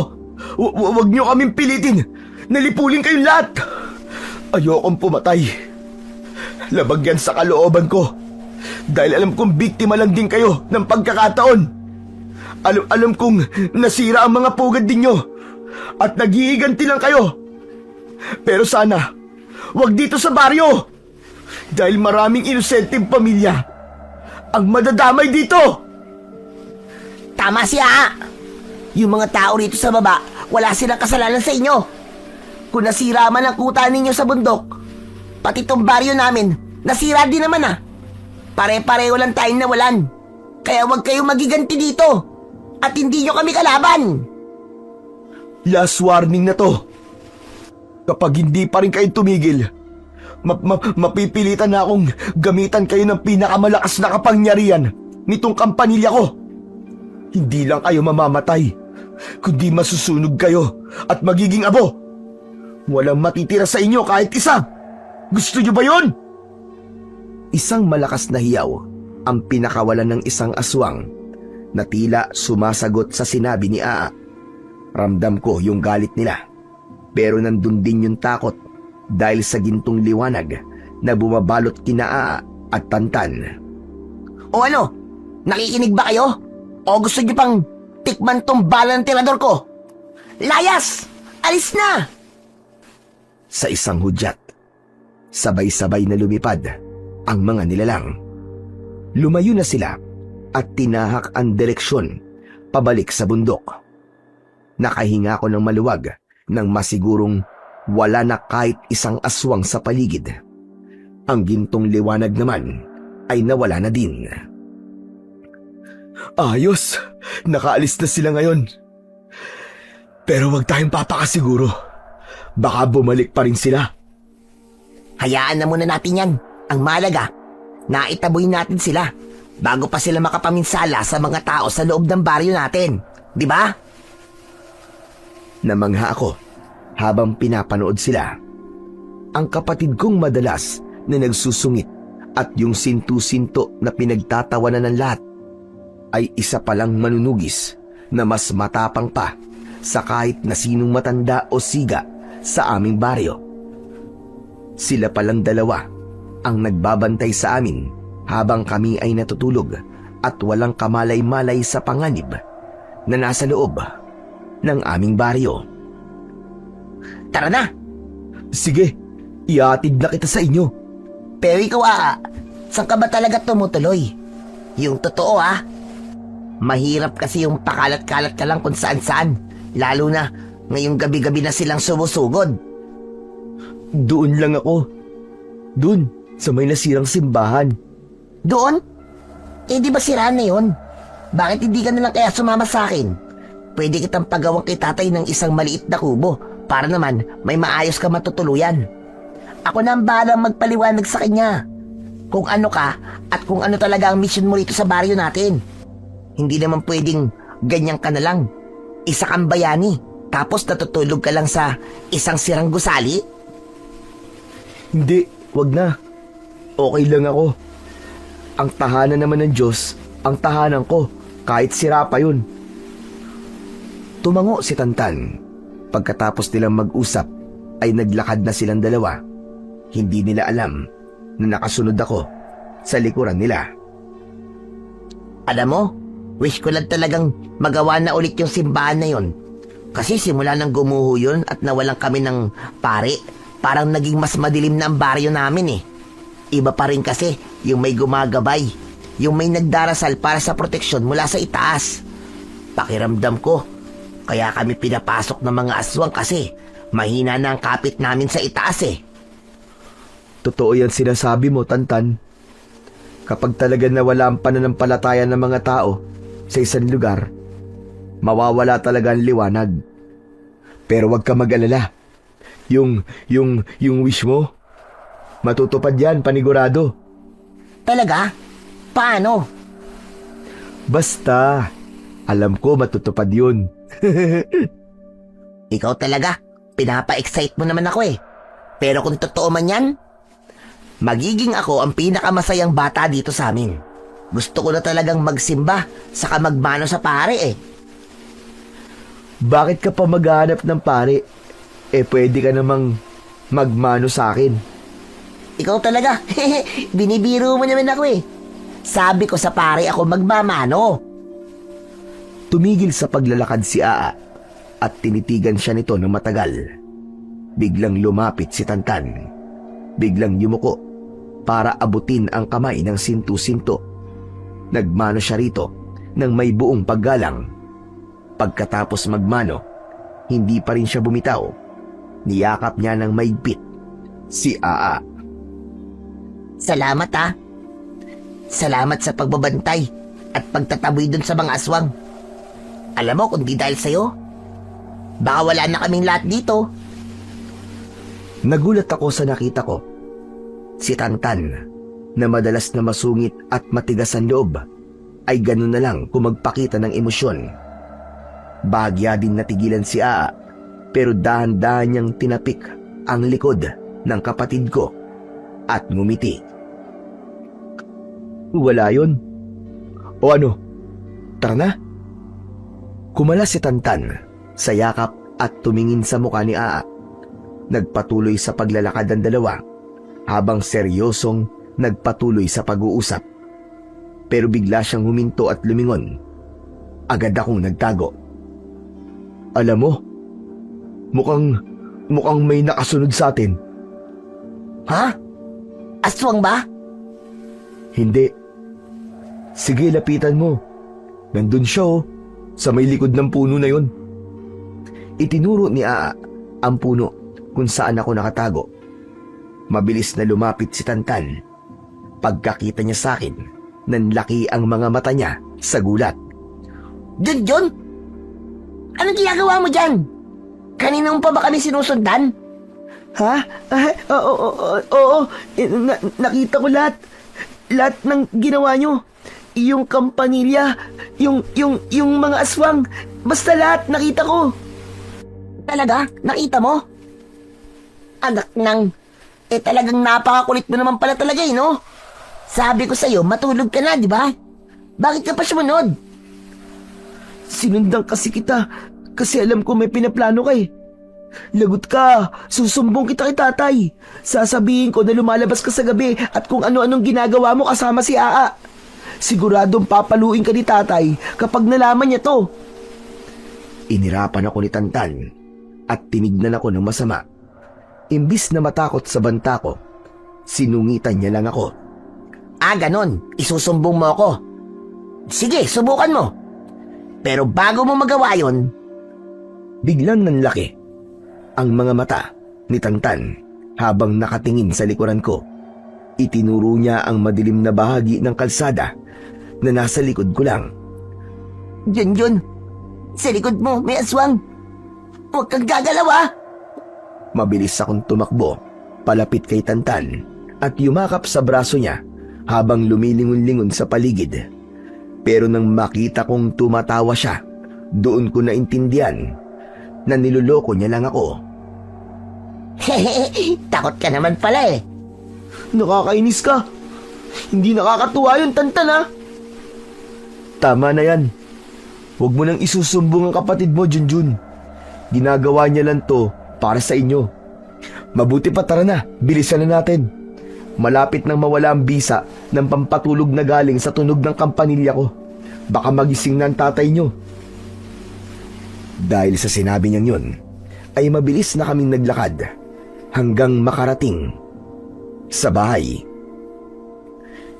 Huwag niyo kaming pilitin! Nalipulin kayong lahat! Ayokong pumatay. Labag yan sa kalooban ko. Dahil alam kong biktima lang din kayo ng pagkakataon. Alam kong nasira ang mga pugad ninyo at naghihiganti lang kayo. Pero sana, wag dito sa baryo. Dahil maraming inosenteng pamilya ang madadamay dito. Tama siya! Yung mga tao rito sa baba, wala silang kasalanan sa inyo. Kung nasira man ang kuta ninyo sa bundok, pati tong baryo namin, nasira din naman ah. Pare-pareho lang tayong nawalan. Kaya huwag kayong magiganti dito. At hindi nyo kami kalaban. Last warning na to. Kapag hindi pa rin kayo tumigil, mapipilitan na akong gamitan kayo ng pinakamalakas na kapangyarihan nitong kampanilya ko. Hindi lang kayo mamamatay, kundi masusunog kayo at magiging abo. Walang matitira sa inyo kahit isa. Gusto nyo ba yun? Isang malakas na hiyaw ang pinakawalan ng isang aswang na tila sumasagot sa sinabi ni Aa. Ramdam ko yung galit nila, pero nandun din yung takot dahil sa gintong liwanag na bumabalot kina Aa at Tantan. O ano? Nakikinig ba kayo? O gusto nyo pang tikman tong bala ng tirador ko? Layas! Alis na! Sa isang hudyat, sabay-sabay na lumipad ang mga nilalang. Lumayo na sila at tinahak ang direksyon pabalik sa bundok. Nakahinga ko ng maluwag nang masigurong wala na kahit isang aswang sa paligid. Ang gintong liwanag naman ay nawala na din. Ayos, nakaalis na sila ngayon. Pero wag tayong papakasiguro. Baka bumalik pa rin sila. Hayaan na muna natin yan. Ang mahalaga, naitaboy natin sila bago pa sila makapaminsala sa mga tao sa loob ng baryo natin. Di ba? Namangha ako habang pinapanood sila. Ang kapatid kong madalas na nagsusungit at yung sintu-sinto na pinagtatawanan ng lahat ay isa palang manunugis na mas matapang pa sa kahit na sinong matanda o siga sa aming baryo. Sila palang dalawa ang nagbabantay sa amin habang kami ay natutulog at walang kamalay-malay sa panganib na nasa loob ng aming baryo. Tara na! Sige, iatid na kita sa inyo. Pero ikaw, saan ka ba talaga tumutuloy? Yung totoo, Mahirap kasi yung pakalat-kalat ka lang kung saan-saan. Lalo na ngayong gabi-gabi na silang sumusugod. Doon lang ako. Doon, sa may nasirang simbahan. Doon? Eh di ba sira na yun? Bakit hindi ka nalang kaya sumama sa akin? Pwede kitang pagawang kay tatay ng isang maliit na kubo para naman may maayos ka matutuluyan. Ako na ang bahalang magpaliwanag sa kanya kung ano ka at kung ano talaga ang mission mo rito sa baryo natin. Hindi naman pwedeng ganyan ka na lang. Isa kang bayani, tapos natutulog ka lang sa isang sirang gusali? Hindi, wag na. Okay lang ako. Ang tahanan naman ng Diyos, ang tahanan ko, kahit sira pa yun. Tumango si Tantan. Pagkatapos nilang mag-usap, ay naglakad na silang dalawa. Hindi nila alam na nakasunod ako sa likuran nila. Alam mo, wish ko lang talagang magawa na ulit yung simbahan na yon. Kasi simula nang gumuho yun at nawalan kami ng pare, parang naging mas madilim na ang baryo namin eh. Iba pa rin kasi yung may gumagabay, yung may nagdarasal para sa proteksyon mula sa itaas. Pakiramdam ko, kaya kami pinapasok ng mga aswang kasi mahina na ang kapit namin sa itaas eh. Totoo yan sinasabi mo, Tantan. Kapag talaga nawala ang pananampalataya ng mga tao sa isang lugar, mawawala talaga ang liwanag. Pero wag ka mag-alala. Yung wish mo, matutupad yan, panigurado. Talaga? Paano? Basta, alam ko matutupad yun. Ikaw talaga, pinapa-excite mo naman ako eh. Pero kung totoo man yan, magiging ako ang pinakamasayang bata dito sa amin. Gusto ko na talagang magsimba saka magmano sa pare eh. Bakit ka pa maghanap ng pare? Eh pwede ka namang magmano sa akin. Ikaw talaga, binibiro mo naman ako eh. Sabi ko sa pare ako magmamano. Tumigil sa paglalakad si Aa at tinitigan siya nito ng matagal. Biglang lumapit si Tantan. Biglang yumuko para abutin ang kamay ng sintu-sinto. Nagmano siya rito ng may buong paggalang. Pagkatapos magmano, hindi pa rin siya bumitaw. Niyakap niya ng maigpit si Aa. Salamat ah. Salamat sa pagbabantay at pagtataboy dun sa mga aswang. Alam mo, kung di dahil sa'yo, baka wala na kaming lahat dito. Nagulat ako sa nakita ko. Si Tantan, na madalas na masungit at matigas ang loob, ay ganun na lang kung magpakita ng emosyon. Bahagya din natigilan si Aa, pero dahan-dahan niyang tinapik ang likod ng kapatid ko at ngumiti. Wala yun. O ano? Tara na. Kumala si Tantan sa yakap at tumingin sa mukha ni Aa. Nagpatuloy sa paglalakad ang dalawa habang seryosong nagpatuloy sa pag-uusap. Pero bigla siyang huminto at lumingon. Agad akong nagtago. Alam mo, mukhang may nakasunod sa atin. Ha? Aswang ba? Hindi. Sige, lapitan mo. Nandun siya sa may likod ng puno na yun. Itinuro ni Aa ang puno kung saan ako nakatago. Mabilis na lumapit si Tantan. Pagkakita niya sa akin, nanlaki ang mga mata niya sa gulat. John? Anong ginagawa mo dyan? Kanina mo pa ba kami sinusundan? Ha? Oo. Nakita ko lahat. Lahat ng ginawa nyo. yung kampanilya, yung mga aswang, basta lahat nakita ko. Talaga? Nakita mo? Anak ng... talagang napakakulit mo naman pala talaga no? Sabi ko sa'yo, matulog ka na, di ba? Bakit ka pa sumunod? Sinundan kasi kita kasi alam ko may pinaplano ka eh. Lagot ka, susumbong kita kay tatay. Sasabihin ko na lumalabas ka sa gabi at kung ano-anong ginagawa mo kasama si Aa. Siguradong papaluin ka ni tatay kapag nalaman niya to. Inirapan ako ni Tantan at tinignan ako ng masama. Imbis na matakot sa banta ko, sinungitan niya lang ako. Ganon. Isusumbong mo ako. Sige, subukan mo. Pero bago mo magawa yon, Biglang nanlaki ang mga mata ni Tantan habang nakatingin sa likuran ko. Itinuro niya ang madilim na bahagi ng kalsada na nasa likod ko lang. Yun. Sa likod mo, may aswang. Huwag kang gagalaw. Mabilis akong tumakbo palapit kay Tantan at yumakap sa braso niya habang lumilingon-lingon sa paligid. Pero nang makita kong tumatawa siya, doon ko naintindihan na niloloko niya lang ako. Takot ka naman pala Nakakainis ka. Hindi nakakatuwa yun, Tantan ha. Tama na yan. Huwag mo nang isusumbong ang kapatid mo, Junjun. Ginagawa niya lang to para sa inyo. Mabuti pa, tara na, bilisan na natin. Malapit nang mawala ang bisa ng pampatulog na galing sa tunog ng kampanilya ko. Baka magising na ang tatay nyo. Dahil sa sinabi niyang yun, ay mabilis na kaming naglakad hanggang makarating sa bahay.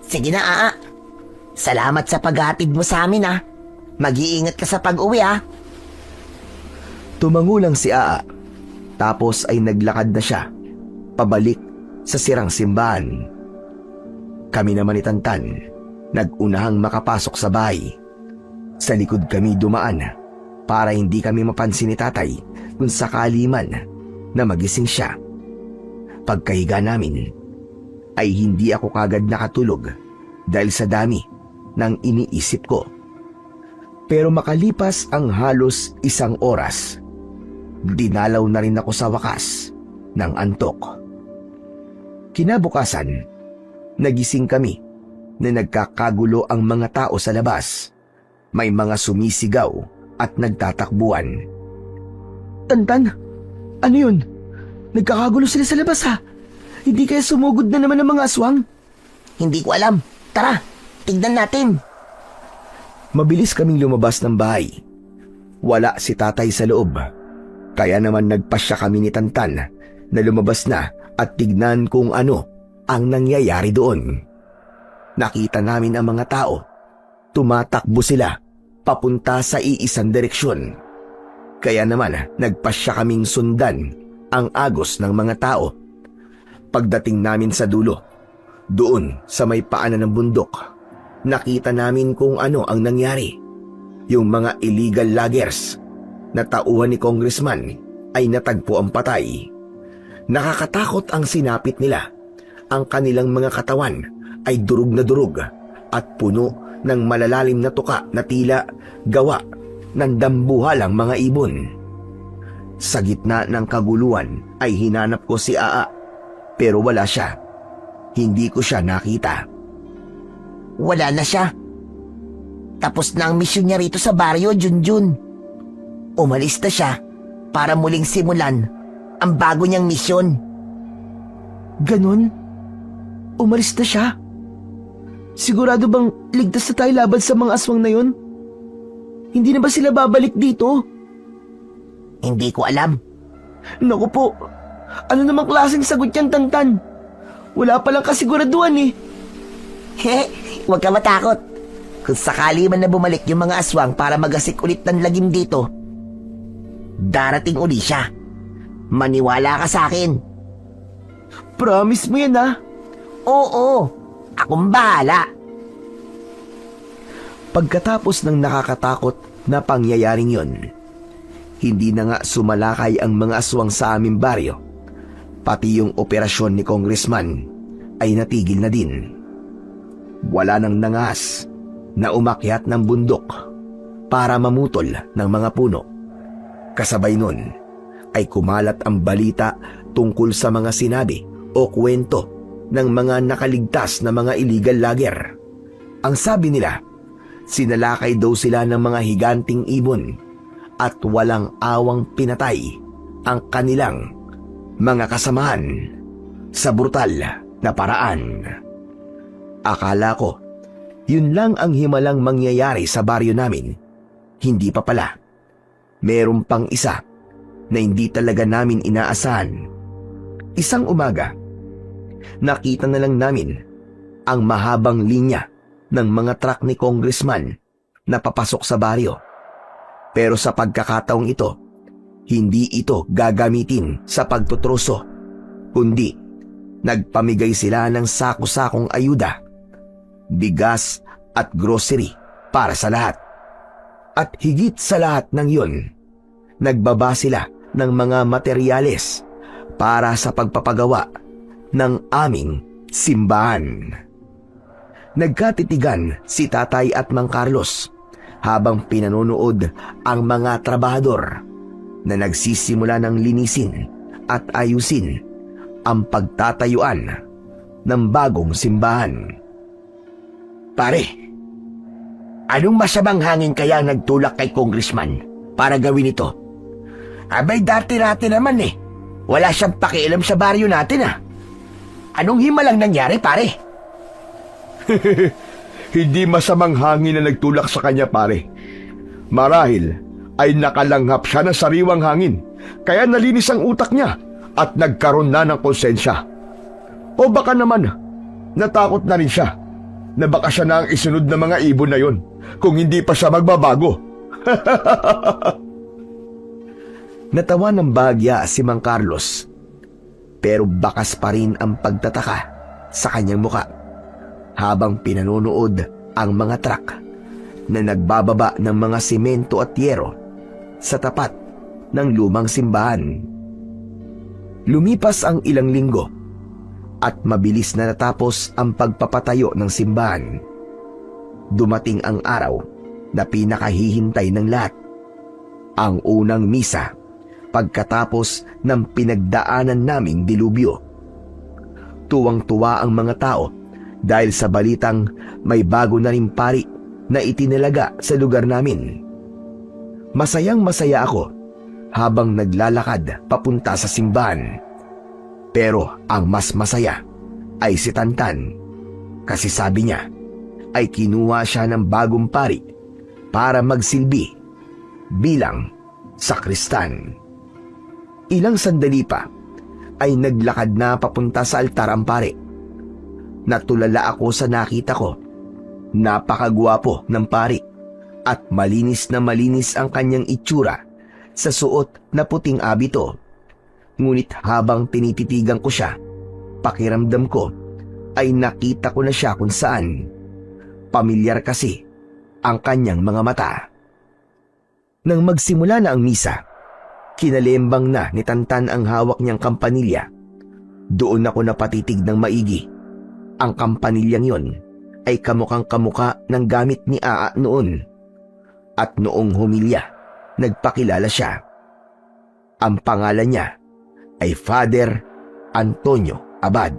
Sige na, Aa. Salamat sa paghatid mo sa amin, Mag-iingat ka sa pag-uwi, Tumango lang si Aa, tapos ay naglakad na siya, pabalik sa sirang simbahan. Kami naman ni Tantan, nag-unahang makapasok sa bahay. Sa likod kami dumaan para hindi kami mapansin ni tatay kung sakali man na magising siya. Pagkahiga namin, ay hindi ako kagad nakatulog dahil sa dami ng iniisip ko. Pero makalipas ang halos 1 oras, dinalaw na rin ako sa wakas ng antok. Kinabukasan, nagising kami na nagkakagulo ang mga tao sa labas. May mga sumisigaw at nagtatakbuhan. Tantan, ano yun? Nagkakagulo sila sa labas ha. Hindi kaya sumugod na naman ang mga aswang? Hindi ko alam. Tara, tignan natin. Mabilis kaming lumabas ng bahay. Wala si tatay sa loob. Kaya naman nagpasya kami ni Tantan na lumabas na at tignan kung ano ang nangyayari doon. Nakita namin ang mga tao. Tumatakbo sila papunta sa iisang direksyon. Kaya naman nagpasya kaming sundan ang agos ng mga tao. Pagdating namin sa dulo, doon sa may paanan ng bundok, nakita namin kung ano ang nangyari. Yung mga illegal loggers na tauhan ni Congressman ay natagpo ang patay. Nakakatakot ang sinapit nila. Ang kanilang mga katawan ay durug na durug at puno ng malalalim na tuka na tila gawa ng dambuhalang mga ibon. Sa gitna ng kaguluhan ay hinanap ko si Aa, pero wala siya. Hindi ko siya nakita. Wala na siya. Tapos na ang misyon niya rito sa baryo, Junjun. Umalis na siya para muling simulan ang bago niyang misyon. Ganon? Umalis na siya? Sigurado bang ligtas na tayo laban sa mga aswang na yun? Hindi na ba sila babalik dito? Hindi ko alam. Naku po, ano namang klaseng sagot yan, Tantan? Wala palang kasiguraduhan eh. Huwag ka matakot. Kung sakali man na bumalik yung mga aswang para magasik ulit ng lagim dito, darating uli siya. Maniwala ka sa akin. Promise mo yan ha? Oo, akong bahala. Pagkatapos ng nakakatakot na pangyayaring yon, hindi na nga sumalakay ang mga aswang sa aming baryo. Pati yung operasyon ni Congressman ay natigil na din. Wala nang nangas na umakyat ng bundok para mamutol ng mga puno. Kasabay nun ay kumalat ang balita tungkol sa mga sinabi o kwento ng mga nakaligtas na mga illegal logger. Ang sabi nila, sinalakay daw sila ng mga higanting ibon at walang awang pinatay ang kanilang mga kasamahan sa brutal na paraan. Akala ko, yun lang ang himalang mangyayari sa baryo namin. Hindi pa pala. Meron pang isa na hindi talaga namin inaasahan. Isang umaga, nakita na lang namin ang mahabang linya ng mga truck ni Congressman na papasok sa baryo. Pero sa pagkakataong ito, hindi ito gagamitin sa pagtutroso, kundi nagpamigay sila ng sako-sakong ayuda, bigas at grocery para sa lahat. At higit sa lahat ng yun, nagbaba sila ng mga materyales para sa pagpapagawa ng aming simbahan. Nagkatitigan si Tatay at Mang Carlos habang pinanonood ang mga trabahador na nagsisimula ng linisin at ayusin ang pagtatayuan ng bagong simbahan. Pare, anong masamang hangin kaya ang nagtulak kay Congressman para gawin ito? Abay, dati-dati naman eh. Wala siyang pakialam sa baryo natin ah. Anong himalang nangyari, pare? Hindi masamang hangin na nagtulak sa kanya, pare. Marahil ay nakalanghap siya ng sariwang hangin, kaya nalinis ang utak niya at nagkaroon na ng konsensya. O baka naman, natakot na rin siya na baka siya na ang isunod na mga ibon na yon kung hindi pa siya magbabago. Natawa ng bagya si Mang Carlos, pero bakas pa rin ang pagtataka sa kanyang muka habang pinanonood ang mga truck na nagbababa ng mga simento at yero sa tapat ng lumang simbahan. Lumipas ang ilang linggo at mabilis na natapos ang pagpapatayo ng simbahan. Dumating ang araw na pinakahihintay ng lahat, ang unang misa pagkatapos ng pinagdaanan naming dilubyo. Tuwang-tuwa ang mga tao dahil sa balitang may bago na ring pari na itinalaga sa lugar namin. Masayang-masaya ako habang naglalakad papunta sa simbahan. Pero ang mas masaya ay si Tantan, kasi sabi niya ay kinuha siya ng bagong pari para magsilbi bilang sakristan. Ilang sandali pa ay naglakad na papunta sa altar ang pare. Natulala ako sa nakita ko. Napakagwapo ng pari at malinis na malinis ang kanyang itsura sa suot na puting abito. Ngunit habang tinititigan ko siya, pakiramdam ko ay nakita ko na siya kung saan. Pamilyar kasi ang kanyang mga mata. Nang magsimula na ang misa, kinalembang na ni Tantan ang hawak niyang kampanilya. Doon ako napatitig ng maigi. Ang kampanilyang yon ay kamukhang-kamuka ng gamit ni Aa noon. At noong humilya, nagpakilala siya. Ang pangalan niya ay Father Antonio Abad.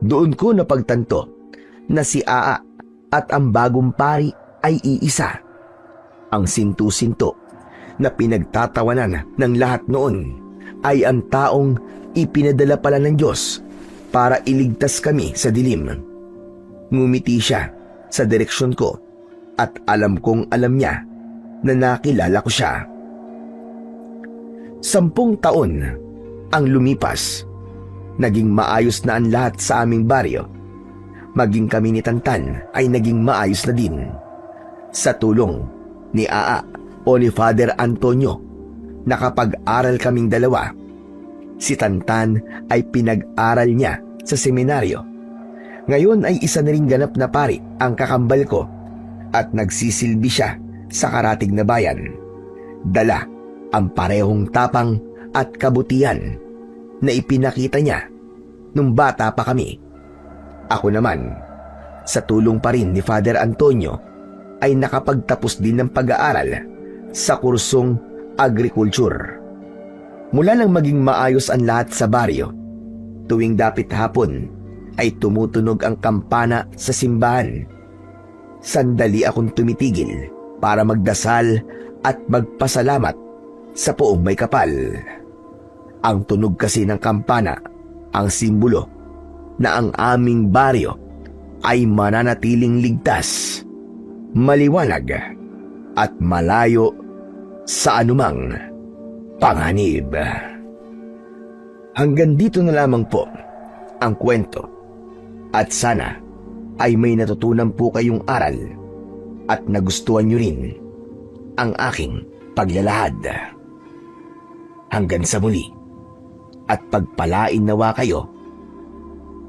Doon ko napagtanto na si Aa at ang bagong pari ay iisa. Ang sintu-sinto na pinagtatawanan ng lahat noon ay ang taong ipinadala pala ng Diyos para iligtas kami sa dilim. Ngumiti siya sa direksyon ko at alam kong alam niya na nakilala ko siya. 10 taon ang lumipas. Naging maayos na ang lahat sa aming baryo. Maging kami ni Tantan ay naging maayos na din. Sa tulong ni Aa o ni Father Antonio, nakapag-aral kaming dalawa. Si Tantan ay pinag-aral niya sa seminaryo. Ngayon ay isa na ring ganap na pari ang kakambal ko at nagsisilbi siya sa karatig na bayan. Dala ang parehong tapang at kabutihan na ipinakita niya nung bata pa kami. Ako naman, Sa tulong pa rin ni Father Antonio ay nakapagtapos din ng pag-aaral sa kursong agriculture. Mula nang maging maayos ang lahat sa baryo, tuwing dapit hapon ay tumutunog ang kampana sa simbahan. Sandali akong tumitigil para magdasal at magpasalamat sa Poong May Kapal. Ang tunog kasi ng kampana ang simbolo na ang aming baryo ay mananatiling ligtas, maliwanag at malayo sa anumang panganib. Hanggang dito na lamang po ang kwento at sana ay may natutunan po kayong aral at nagustuhan nyo rin ang aking paglalahad. Hanggang sa muli at pagpalain nawa kayo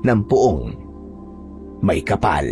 ng Poong May Kapal.